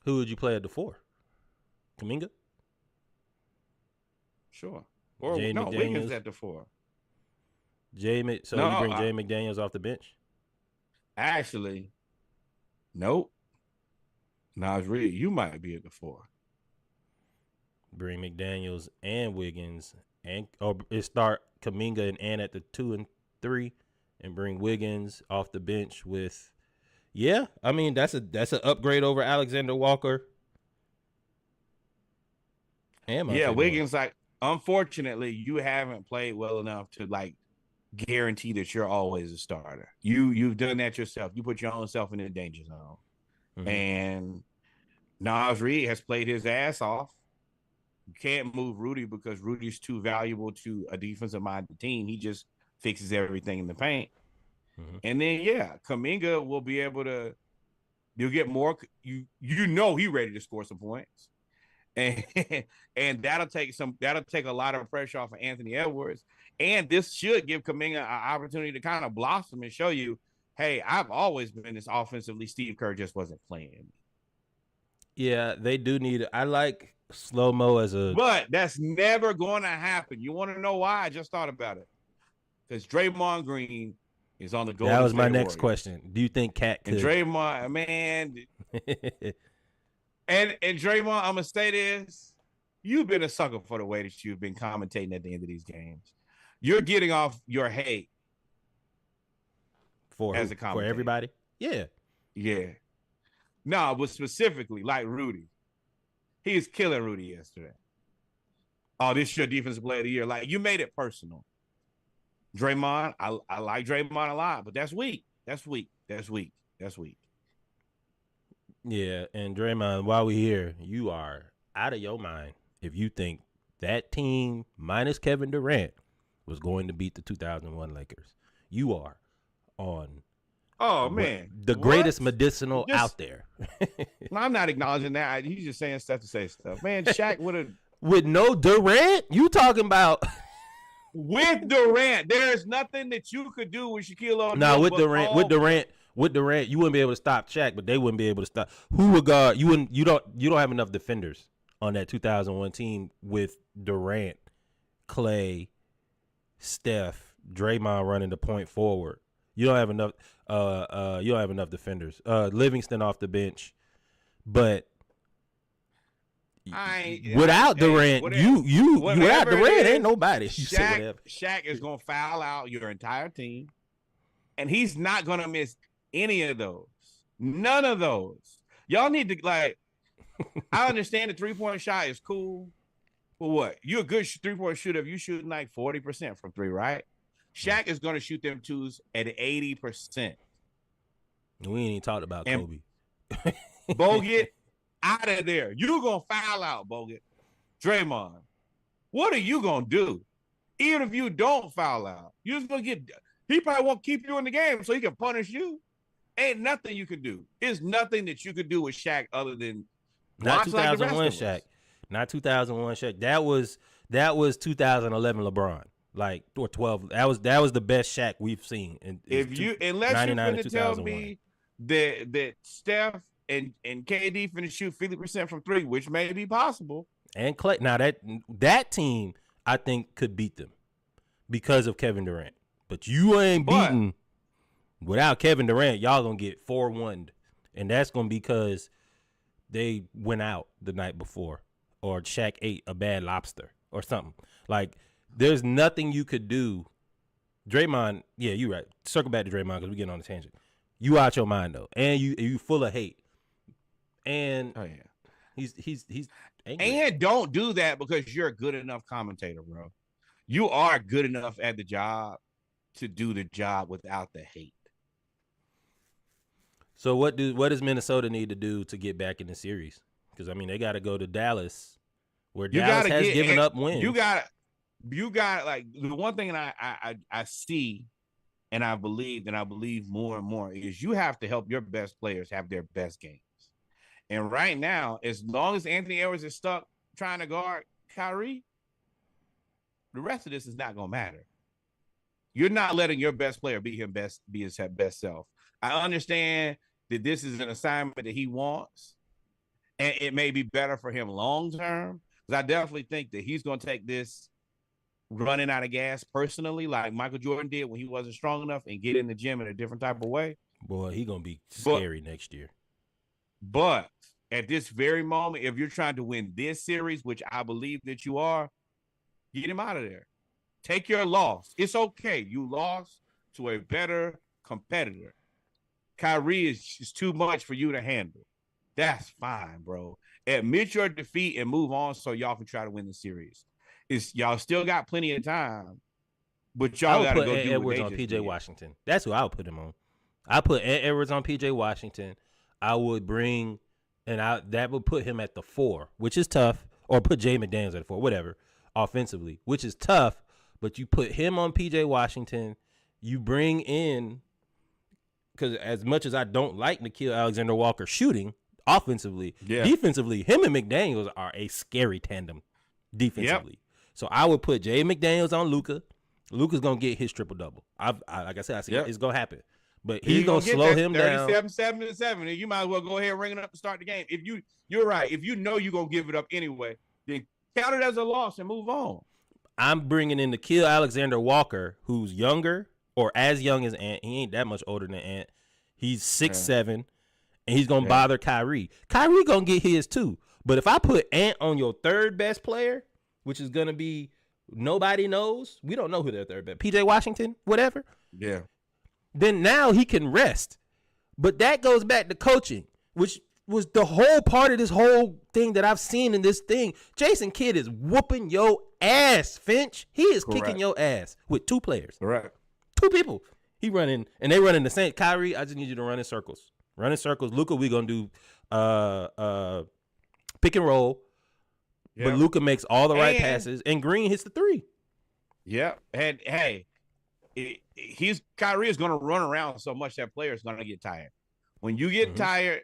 Who would you play at the 4? Kuminga? Sure. Or Wiggins at the 4. You bring Jay McDaniels off the bench? Actually, nope. Naz Reid, you might be at the 4. Bring McDaniels and Wiggins, or start Kuminga and Ant at the 2 and 3, and bring Wiggins off the bench with. Yeah, I mean that's an upgrade over Alexander Walker. Yeah, Wiggins. Like, unfortunately, you haven't played well enough to guarantee that you're always a starter. You've done that yourself. You put your own self in the danger zone. And Naz Reid has played his ass off. You can't move Rudy because Rudy's too valuable to a defensive-minded team. He just fixes everything in the paint. And then, Kuminga will be able to – you'll get more – you know he's ready to score some points. And that'll take a lot of pressure off of Anthony Edwards. And this should give Kuminga an opportunity to kind of blossom and show you, hey, I've always been this offensively. Steve Kerr just wasn't playing. Yeah, they do need – I like slow-mo as a. But that's never going to happen. You want to know why? I just thought about it. Because Draymond Green is on the Golden That was State my next Warriors. question. Do you think Cat could? And Draymond, man, and Draymond, I'm gonna say this: you've been a sucker for the way that you've been commentating at the end of these games. You're getting off your hate as a commentator. For everybody. Yeah. No, but specifically like Rudy, he is killing Rudy yesterday. Oh, this is your defensive player of the year. Like, you made it personal. Draymond, I like Draymond a lot, but that's weak. That's weak. Yeah, and Draymond, while we're here, you are out of your mind if you think that team minus Kevin Durant was going to beat the 2001 Lakers. You are on the greatest medicinal out there. I'm not acknowledging that. He's just saying stuff to say stuff. Man, Shaq would have with no Durant? You talking about with Durant? There's nothing that you could do with Shaquille O'Neal. No, with Durant, you wouldn't be able to stop Shaq, but they wouldn't be able to stop. Who would guard? You wouldn't. You don't have enough defenders on that 2001 team with Durant, Clay, Steph, Draymond running the point forward. You don't have enough. You don't have enough defenders. Livingston off the bench, but without Durant, without Durant, ain't nobody. Shaq is gonna foul out your entire team, and he's not gonna miss any of those. None of those. Y'all need to like. I understand the 3-point shot is cool, but what? You're a good 3-point shooter if you shooting like 40% from three, right? Shaq is gonna shoot them twos at 80%. We ain't even talked about Kobe. Bogut, out of there. You're going to foul out, Bogut. Draymond, what are you going to do? Even if you don't foul out, you're just going to get – he probably won't keep you in the game so he can punish you. Ain't nothing you can do. There's nothing that you could do with Shaq other than – Not 2001 Shaq. Not 2001 Shaq. That was 2011 LeBron. Like, or 12. That was the best Shaq we've seen. Unless you're going to tell me that Steph and KD finna shoot 50% from three, which may be possible. And Clay. Now that team, I think, could beat them because of Kevin Durant. But you ain't beating without Kevin Durant. Y'all gonna get 4-1, and that's gonna be because they went out the night before, or Shaq ate a bad lobster or something. Like, there's nothing you could do. Draymond, yeah, you're right. Circle back to Draymond because we're getting on a tangent. You out your mind though, and you full of hate. And he's angry. And don't do that because you're a good enough commentator, bro. You are good enough at the job to do the job without the hate. So what does Minnesota need to do to get back in the series? Because I mean, they got to go to Dallas, where Dallas has given up wins. You got like the one thing that I see. And I believe more and more is you have to help your best players have their best games. And right now, as long as Anthony Edwards is stuck trying to guard Kyrie, the rest of this is not going to matter. You're not letting your best player be his best self. I understand that this is an assignment that he wants, and it may be better for him long term. Because I definitely think that he's going to take this running out of gas personally, like Michael Jordan did when he wasn't strong enough, and get in the gym in a different type of way. Boy, he gonna be scary next year. But at this very moment, if you're trying to win this series, which I believe that you are, get him out of there. Take your loss. It's okay. You lost to a better competitor. Kyrie is too much for you to handle. That's fine, bro. Admit your defeat and move on so y'all can try to win the series. Y'all still got plenty of time, but y'all got to go do Edwards on PJ Washington. That's who I would put him on. I put Edwards on PJ Washington. I would bring, that would put him at the 4, which is tough, or put Jay McDaniels at the 4, whatever, offensively, which is tough. But you put him on PJ Washington. You bring in, because as much as I don't like Nickeil Alexander-Walker shooting offensively, defensively, him and McDaniels are a scary tandem defensively. Yep. So I would put Jay McDaniels on Luka. Luka's gonna get his triple double. Like I said, it's gonna happen. But he's gonna slow him down. 37-7, and you might as well go ahead and ring it up and start the game. If you're right. If you know you're gonna give it up anyway, then count it as a loss and move on. I'm bringing in Nikhil Alexander-Walker, who's younger or as young as Ant. He ain't that much older than Ant. He's 6'7", and he's gonna bother Kyrie. Kyrie gonna get his too. But if I put Ant on your third best player, which is gonna be nobody knows, we don't know who their third best, PJ Washington, whatever. Yeah. Then now he can rest. But that goes back to coaching, which was the whole part of this whole thing that I've seen in this thing. Jason Kidd is whooping your ass, Finch. He is kicking your ass with two players. Correct. Two people. He running, and they running the same. Kyrie, I just need you to run in circles. Run in circles. Luka, we going to do pick and roll. Yep. But Luka makes all the right passes, and Green hits the three. Yeah. And, hey, Kyrie is going to run around so much that player is going to get tired. When you get tired,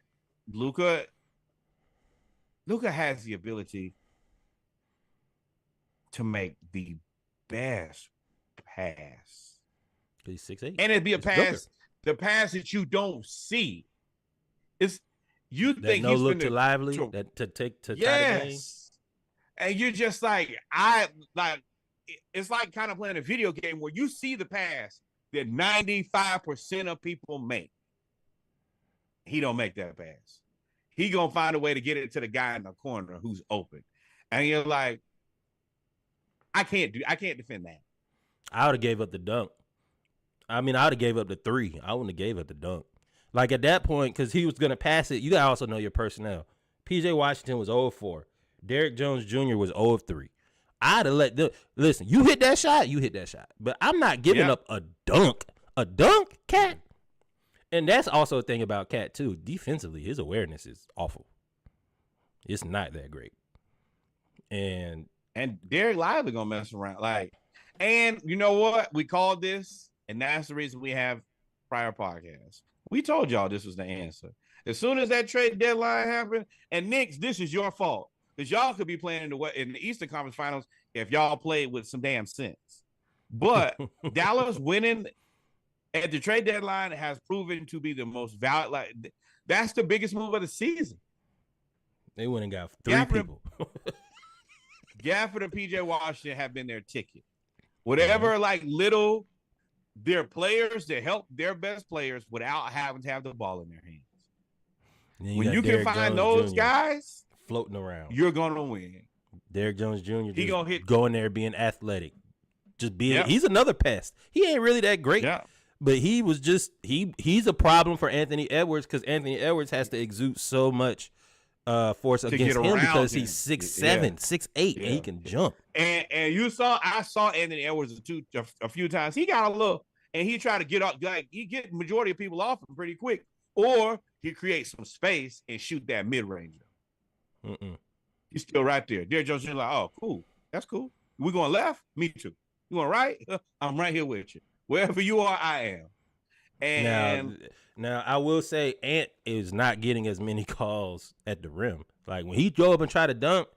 Luka has the ability to make the best pass. He's 6'8", and it'd be a pass, the pass that you don't see. It's you that think no he's look to lively that to tie the game. And you're just like it's like kind of playing a video game where you see the pass that 95% of people make. He don't make that pass. He gonna find a way to get it to the guy in the corner who's open, and you're like, I can't defend that. I would have gave up the dunk. I mean, I would have gave up the three. I wouldn't have gave up the dunk. Like at that point, because he was gonna pass it. You gotta also know your personnel. PJ Washington was 0-4. Derrick Jones Jr. was 0-3. I'd have let them listen. You hit that shot, but I'm not giving up a dunk. A dunk, Cat. And that's also a thing about Cat too. Defensively, his awareness is awful. It's not that great. And Derek Lively gonna mess around. And you know what? We called this, and that's the reason we have prior podcasts. We told y'all this was the answer. As soon as that trade deadline happened, and Knicks, this is your fault. Because y'all could be playing in the Eastern Conference Finals if y'all played with some damn sense. But Dallas winning at the trade deadline has proven to be the most valid. That's the biggest move of the season. They went and got three people. Gafford and PJ Washington have been their ticket. Whatever, little their players to help their best players without having to have the ball in their hands. When you can find those guys floating around, you're gonna win. Derrick Jones Jr. He gonna go in there being athletic, just being. He's another pest. He ain't really that great, but he was just he's a problem for Anthony Edwards because Anthony Edwards has to exude so much force against him because he's 6'7", 6'8", and he can jump. And I saw Anthony Edwards a few times. He got a little, and he tried to get up. He get the majority of people off him pretty quick, or he creates some space and shoot that mid range. He's still right there. Derrick Jones Jr. Oh, cool. That's cool. We going left? Me too. You going right? I'm right here with you. Wherever you are, I am. And now I will say Ant is not getting as many calls at the rim. Like when he drove up and tried to dunk,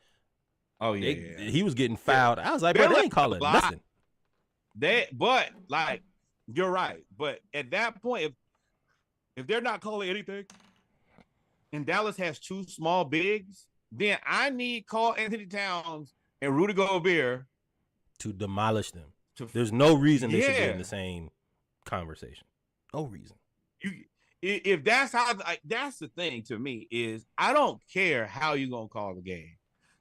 he was getting fouled. I was like, bro, they ain't calling nothing. But you're right. But at that point, if they're not calling anything, and Dallas has two small bigs, then I need Karl Anthony Towns and Rudy Gobert to demolish them. There's no reason they should be in the same conversation. No reason. If that's how, that's the thing to me is I don't care how you're gonna call the game,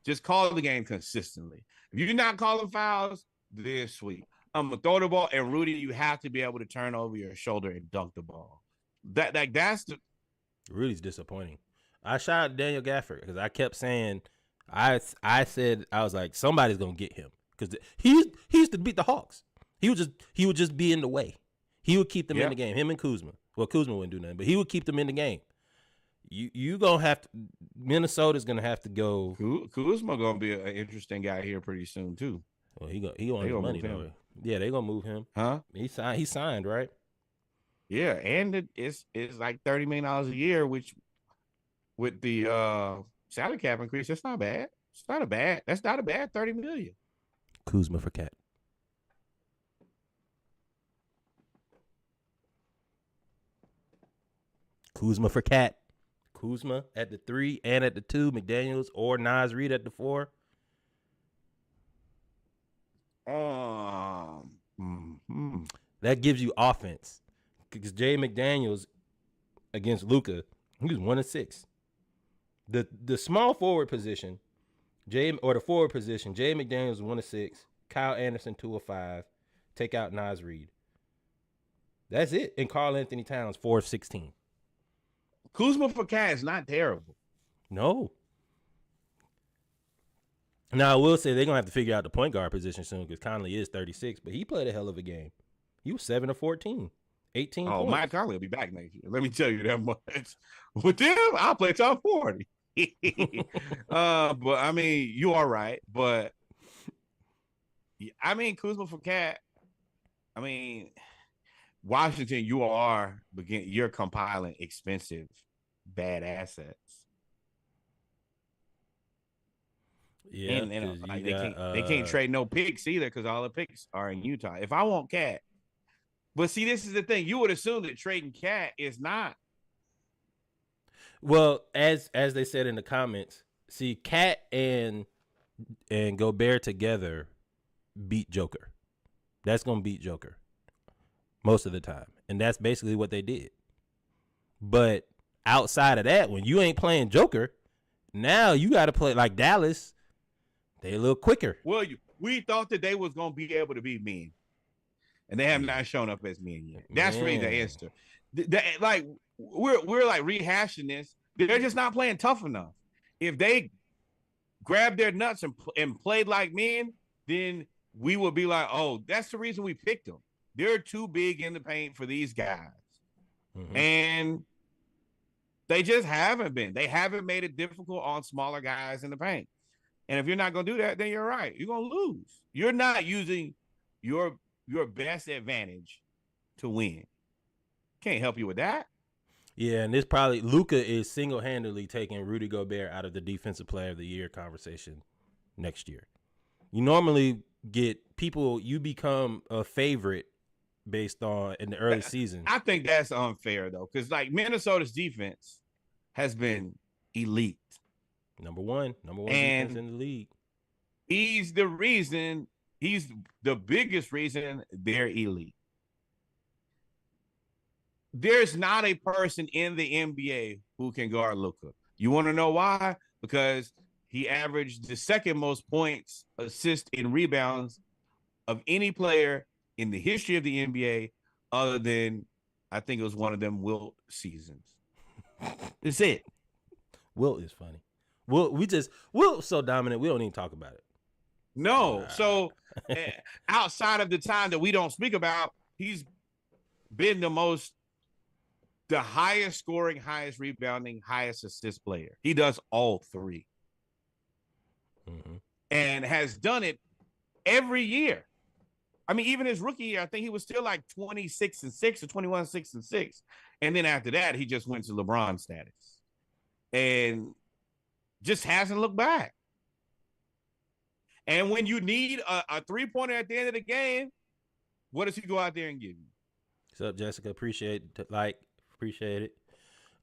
just call the game consistently. If you're not calling fouls, then sweet. I'm gonna throw the ball, and Rudy, you have to be able to turn over your shoulder and dunk the ball. That's the. Rudy's disappointing. I shot out Daniel Gafford because I kept saying, I said I was like somebody's gonna get him because he used to beat the Hawks. He would just be in the way. He would keep them in the game. Him and Kuzma. Well, Kuzma wouldn't do nothing, but he would keep them in the game. You gonna have to. Minnesota's gonna have to go. Kuzma gonna be an interesting guy here pretty soon too. Well, he want his money though. Yeah, they gonna move him. Huh? He signed, right? Yeah, and it's like $30 million a year, which with the salary cap increase, that's not bad. That's not a bad $30 million. Kuzma for Cat. Kuzma for Cat. Kuzma at the 3 and at the 2. McDaniels or Nas Reed at the 4. That gives you offense. Because Jay McDaniels against Luka, he was 1-6. The small forward position, the forward position, Jay McDaniels 1-6. Kyle Anderson 2-5. Take out Nas Reed. That's it. And Karl Anthony Towns 4-16. Kuzma for Cat is not terrible. No. Now, I will say they're going to have to figure out the point guard position soon because Conley is 36, but he played a hell of a game. He was 7-14, 18 points. Mike Conley will be back next year. Let me tell you that much. With them, I'll play top 40. But, I mean, you are right. But, I mean, Kuzma for Cat, I mean, Washington, you're compiling expensive, bad assets. Yeah, and like they can't trade no picks either because all the picks are in Utah. If I want Cat, but see, this is the thing. You would assume that trading Cat is not. Well, as they said in the comments, see, Cat and Gobert together beat Joker. That's gonna beat Joker most of the time, and that's basically what they did. But outside of that, when you ain't playing Joker, now you got to play like Dallas. They a little quicker. Well, we thought that they was gonna be able to be men, and they have not shown up as men yet. That's really the answer. Like we're like rehashing this. They're just not playing tough enough. If they grabbed their nuts and played like men, then we would be like, oh, that's the reason we picked them. They're too big in the paint for these guys, and they just haven't been. They haven't made it difficult on smaller guys in the paint. And if you're not going to do that, then you're right. You're going to lose. You're not using your best advantage to win. Can't help you with that. Yeah, and this probably Luka is single-handedly taking Rudy Gobert out of the Defensive Player of the Year conversation next year. You normally get people, you become a favorite based on in the early season. I think that's unfair, though, because like Minnesota's defense has been elite. Number one defense in the league. He's the biggest reason they're elite. There's not a person in the NBA who can guard Luka. You want to know why? Because he averaged the second most points, assists, and rebounds of any player in the history of the NBA, other than I think it was one of them Wilt seasons. That's it. Wilt is funny. Wilt's so dominant, we don't even talk about it. No. So outside of the time that we don't speak about, he's been the highest scoring, highest rebounding, highest assist player. He does all three. And has done it every year. I mean, even his rookie year, I think he was still like 26-6 or 21-6-6. And then after that, he just went to LeBron status. And just hasn't looked back. And when you need a three-pointer at the end of the game, what does he go out there and give you? What's up, Jessica? Appreciate it.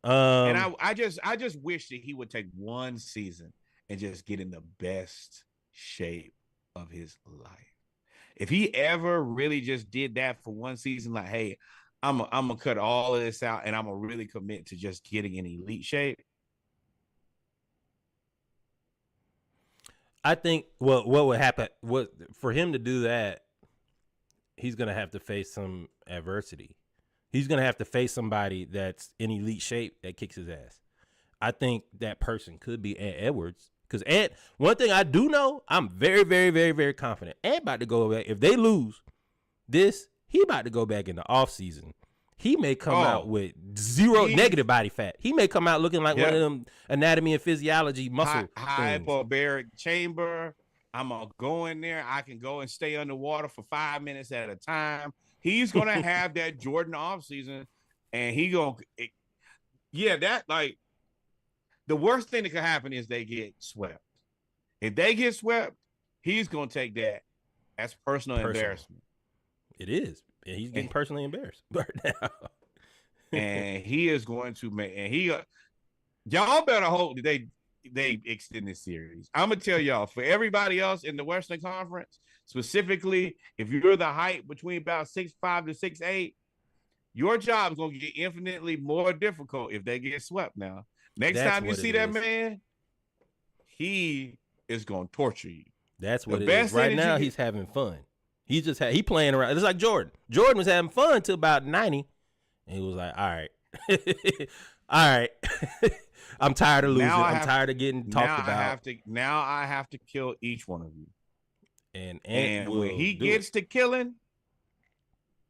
And I just wish that he would take one season and just get in the best shape of his life. If he ever really just did that for one season, like, hey, I'm gonna cut all of this out and I'm gonna really commit to just getting in elite shape. I think what would happen for him to do that, he's gonna have to face some adversity. He's gonna have to face somebody that's in elite shape that kicks his ass. I think that person could be Ant Edwards. Because Ant, one thing I do know, I'm very, very, very, very confident. Ant about to go back. If they lose this, he about to go back in the offseason. He may come out with zero negative body fat. He may come out looking like one of them anatomy and physiology muscle hyperbaric chamber. I'm going to go in there. I can go and stay underwater for 5 minutes at a time. He's going to have that Jordan offseason, and he going to, that like, the worst thing that could happen is they get swept. If they get swept, he's going to take that as personal embarrassment. It is. And he's getting personally embarrassed right now. and he is going to make. And y'all better hope that they extend this series. I'm gonna tell y'all, for everybody else in the Western Conference, specifically, if you're the height between about 6'5" to 6'8", your job is gonna get infinitely more difficult if they get swept. Now, next time you see that man, he is gonna torture you. That's what it is. Right now, he's having fun. He playing around. It's like Jordan. Jordan was having fun till about 90, and he was like, "All right, all right." I'm tired of losing. I'm tired of getting talked about. Now I have to kill each one of you. And when he gets to killing,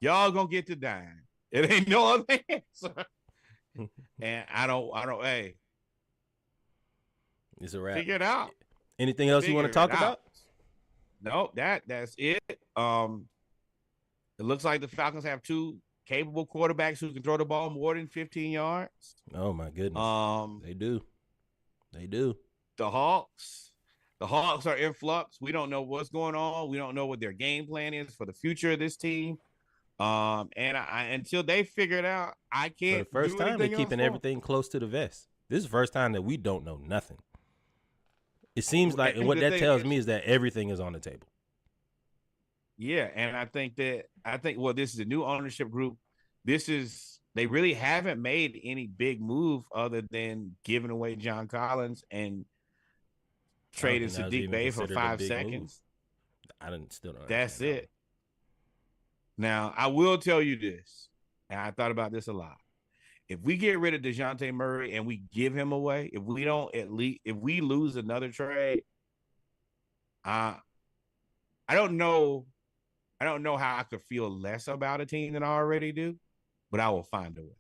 y'all gonna get to dying. It ain't no other answer. And I don't. Hey, it's a wrap. Figure it out. Anything else you want to talk about? No, that's it. It looks like the Falcons have two capable quarterbacks who can throw the ball more than 15 yards. Oh my goodness. They do. The Hawks are in flux. We don't know what's going on. We don't know what their game plan is for the future of this team. And until they figure it out, I can't. For the first time, they're keeping everything close to the vest. This is the first time that we don't know nothing. It seems like, and what that tells me is that everything is on the table. Yeah, and I think well, this is a new ownership group. They really haven't made any big move other than giving away John Collins and trading Sadiq Bey for 5 seconds. Still don't. That's it. Now, I will tell you this, and I thought about this a lot. If we get rid of DeJounte Murray and we give him away, if we lose another trade, I don't know how I could feel less about a team than I already do, but I will find a way.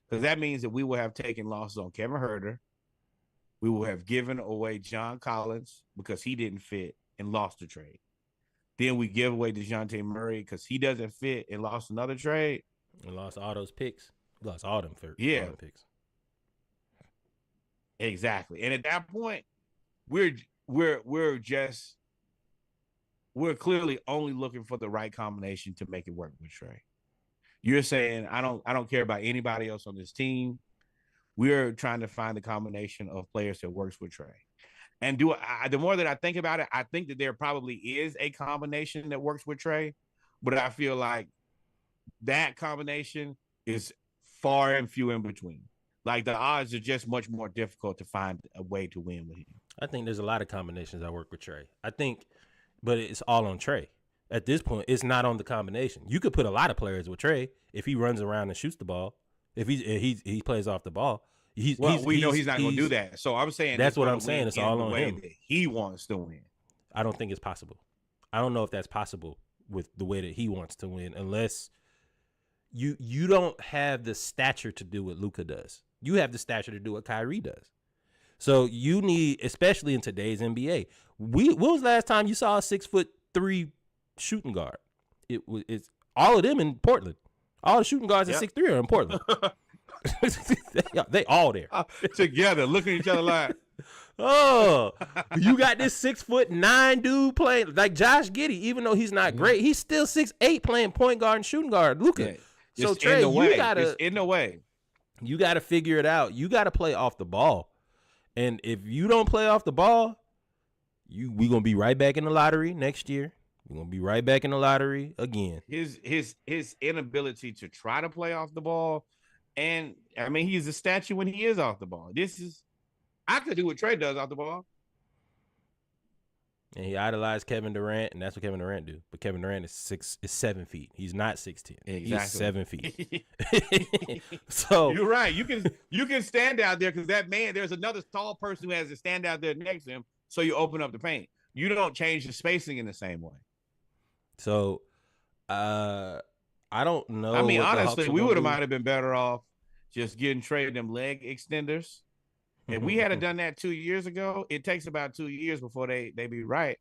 Because that means that we will have taken losses on Kevin Huerter. We will have given away John Collins because he didn't fit and lost the trade. Then we give away DeJounte Murray because he doesn't fit and lost another trade. And lost all those picks. Lost all them picks. Exactly. And at that point, we're clearly only looking for the right combination to make it work with Trey. You're saying I don't care about anybody else on this team. We're trying to find the combination of players that works with Trey. And the more that I think about it, I think that there probably is a combination that works with Trey, but I feel like that combination is far and few in between. Like the odds are just much more difficult to find a way to win with him. I think there's a lot of combinations that work with Trey. But it's all on Trey. At this point, it's not on the combination. You could put a lot of players with Trey if he runs around and shoots the ball. If he plays off the ball, we know he's not going to do that. So I'm saying that's what I'm saying. It's all on him. That he wants to win. I don't think it's possible. I don't know if that's possible with the way that he wants to win, unless you don't have the stature to do what Luka does. You have the stature to do what Kyrie does. So you need, especially in today's NBA, when was the last time you saw a 6'3" shooting guard? It's all of them in Portland. All the shooting guards at 6'3" are in Portland. they all there together, looking at each other like, oh, you got this 6'9" dude playing like Josh Giddey. Even though he's not great, he's still 6'8" playing point guard and shooting guard. Luka. Yeah, so Trey, it's in the way. You gotta figure it out. You gotta play off the ball. And if you don't play off the ball, we gonna be right back in the lottery next year. We're gonna be right back in the lottery again. His inability to try to play off the ball, and I mean he's a statue when he is off the ball. I could do what Trey does off the ball. And he idolized Kevin Durant, and that's what Kevin Durant do. But Kevin Durant is 7 feet. He's not 6'10". Exactly. He's 7 feet. So you're right. You can stand out there because that man, there's another tall person who has to stand out there next to him. So you open up the paint. You don't change the spacing in the same way. So I don't know. I mean, honestly, we might have been better off just getting Trey them leg extenders. If we had done that 2 years ago, it takes about 2 years before they be right.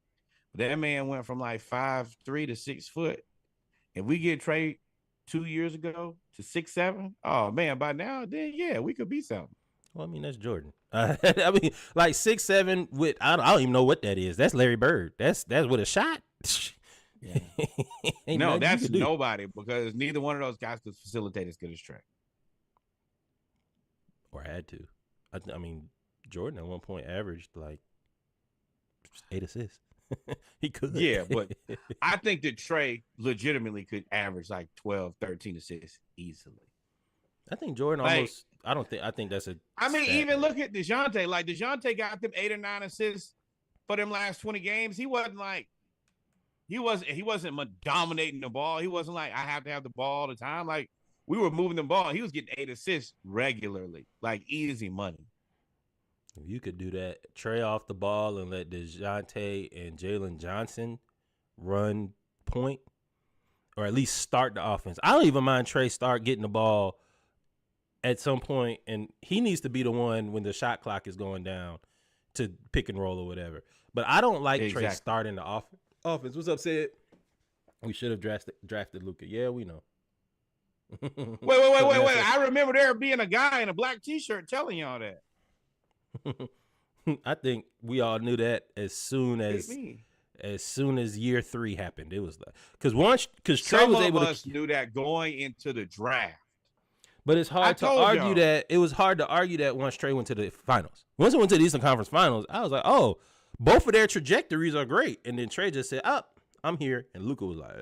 But that man went from like 5'3" to 6 foot. If we get Trey 2 years ago to 6'7", oh man, by now, then yeah, we could be something. Well, I mean, that's Jordan. I mean, like 6'7" with I don't even know what that is. That's Larry Bird. That's with a shot. Yeah. No, that's nobody because neither one of those guys could facilitate as good as Trey. or had to. I mean, Jordan at one point averaged like 8 assists. He could. Yeah, but I think that Trey legitimately could average like 12, 13 assists easily. I think Jordan almost. I think that's a. I mean, stat, even look at DeJounte. Like DeJounte got them 8 or 9 assists for them last 20 games. He wasn't dominating the ball. He wasn't like, I have to have the ball all the time. Like, we were moving the ball. He was getting 8 assists regularly, like easy money. If you could do that, Trey off the ball and let DeJounte and Jalen Johnson run point, or at least start the offense. I don't even mind Trey start getting the ball at some point, and he needs to be the one when the shot clock is going down to pick and roll or whatever. But I don't like Trey starting the offense. What's up, Sid? We should have drafted Luka. Yeah, we know. Wait. I remember there being a guy in a black T-shirt telling y'all that. I think we all knew that as soon as year 3 happened. It was like because Trey was able to knew that going into the draft. But it's hard to argue that. It was hard to argue that once Trey went to the finals. Once he went to the Eastern Conference Finals, I was like, oh, both of their trajectories are great. And then Trey just said, I'm here. And Luka was like,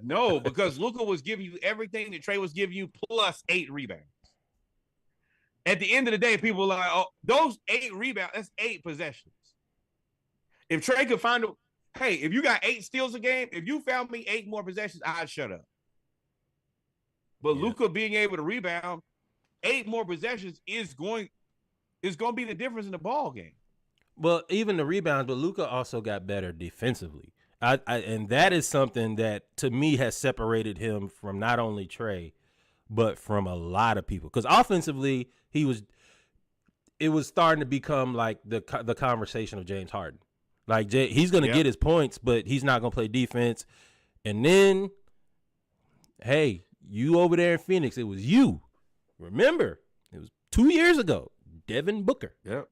no, because Luka was giving you everything that Trey was giving you plus 8 rebounds. At the end of the day, people were like, oh, those 8 rebounds, that's 8 possessions. If Trey could find if you got 8 steals a game, if you found me 8 more possessions, I'd shut up. But Luka being able to rebound 8 more possessions is going to be the difference in the ball game. Well, even the rebounds, but Luka also got better defensively. And that is something that, to me, has separated him from not only Trey, but from a lot of people. Because offensively, it was starting to become like the conversation of James Harden. Like, he's going to get his points, but he's not going to play defense. And then, hey, you over there in Phoenix, it was you. Remember, it was 2 years ago, Devin Booker. Yep.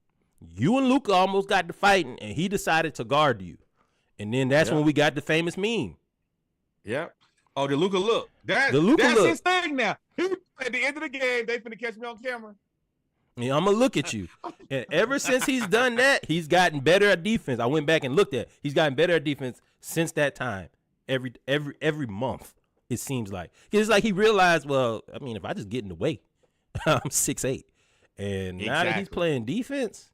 You and Luka almost got to fighting, and he decided to guard you. And then that's when we got the famous meme. Yep. Oh, the Luka look. That's his thing now. At the end of the game, they finna catch me on camera. Yeah, I'm gonna look at you. And ever since he's done that, he's gotten better at defense. I went back and looked at. He's gotten better at defense since that time. Every month, it seems like. It's like he realized, well, I mean, if I just get in the way, I'm 6'8", and now that he's playing defense,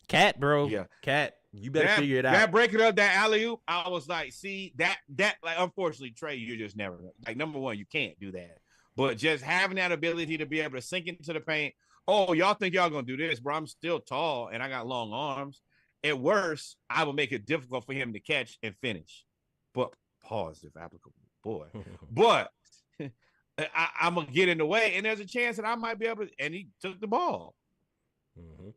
Cat, bro, Cat, you better figure it out. That breaking up that alley-oop, I was like, see, that like, unfortunately, Trey, you're just never, like, number one, you can't do that. But just having that ability to be able to sink into the paint, oh, y'all think y'all going to do this, bro, I'm still tall and I got long arms. At worst, I will make it difficult for him to catch and finish. But pause if applicable, boy. But I'm going to get in the way, and there's a chance that I might be able to, and he took the ball. Mm-hmm.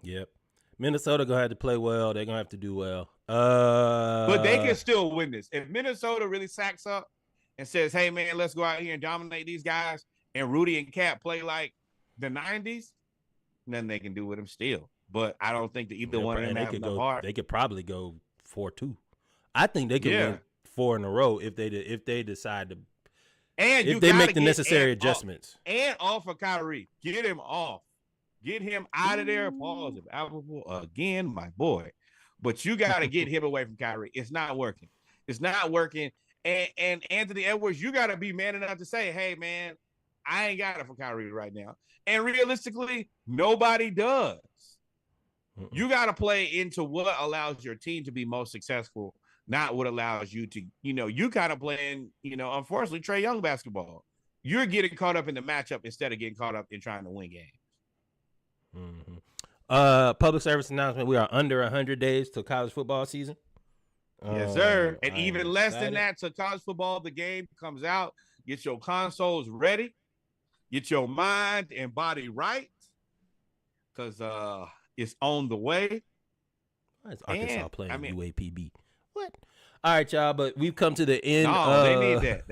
Yep. Minnesota going to have to play well. They're going to have to do well. But they can still win this. If Minnesota really sacks up and says, hey, man, let's go out here and dominate these guys, and Rudy and Cat play like the 90s, nothing they can do with them still. But I don't think that either one of them have enough heart. They could probably go 4-2. I think they could win 4 in a row if they decide to. And if they make the necessary adjustments. And off of Kyrie. Get him off. Get him out of there. Pause. Applicable again, my boy. But you got to get him away from Kyrie. It's not working. It's not working. And Anthony Edwards, you got to be man enough to say, hey, man, I ain't got it for Kyrie right now. And realistically, nobody does. You got to play into what allows your team to be most successful, not what allows you to, you kind of playing, unfortunately, Trae Young basketball. You're getting caught up in the matchup instead of getting caught up in trying to win games. Mm-hmm. Public service announcement. We are under 100 days to college football season. Yes, sir. And even less than that to college football. The game comes out. Get your consoles ready. Get your mind and body right. Because it's on the way. Why is Arkansas playing UAPB? What? All right, y'all, but we've come to the end. No, they need that.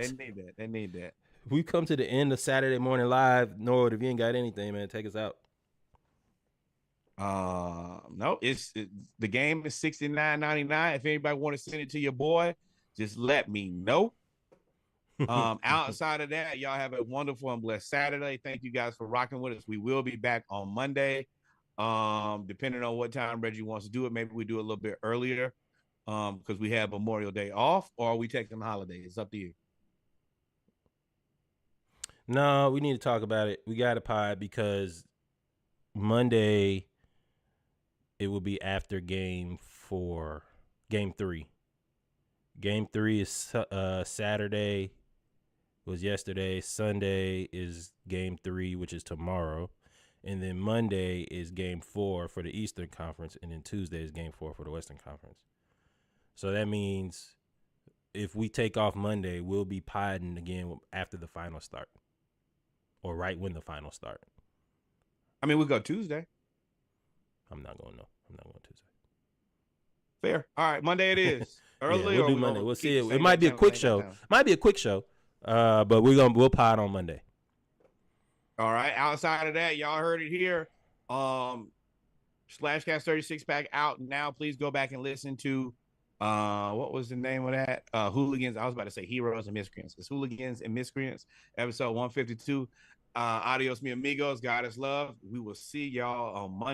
They need that. We've come to the end of Saturday Morning Live. Norwood, if you ain't got anything, man, take us out. No, the game is $69.99. If anybody want to send it to your boy, just let me know. Outside of that, y'all have a wonderful and blessed Saturday. Thank you guys for rocking with us. We will be back on Monday. Depending on what time Reggie wants to do it, maybe we do it a little bit earlier. Because we have Memorial Day off, or are we taking the holiday? It's up to you. No, we need to talk about it. We got a pod because Monday it will be after game 3. Game 3 is Saturday. Was yesterday. Sunday is game 3, which is tomorrow. And then Monday is game 4 for the Eastern Conference. And then Tuesday is game 4 for the Western Conference. So that means if we take off Monday, we'll be podding again after the final start. Or right when the final start. I mean, we'll go Tuesday. I'm not going Tuesday. Fair. All right, Monday it is. Early, we'll do Monday. We'll see. It might be a quick show. But we'll pod on Monday. All right. Outside of that, y'all heard it here. Splashcast 36 pack out now. Please go back and listen to what was the name of that? Hooligans. I was about to say Heroes and Miscreants. It's Hooligans and Miscreants, episode 152. Adios, mi amigos. God is love. We will see y'all on Monday.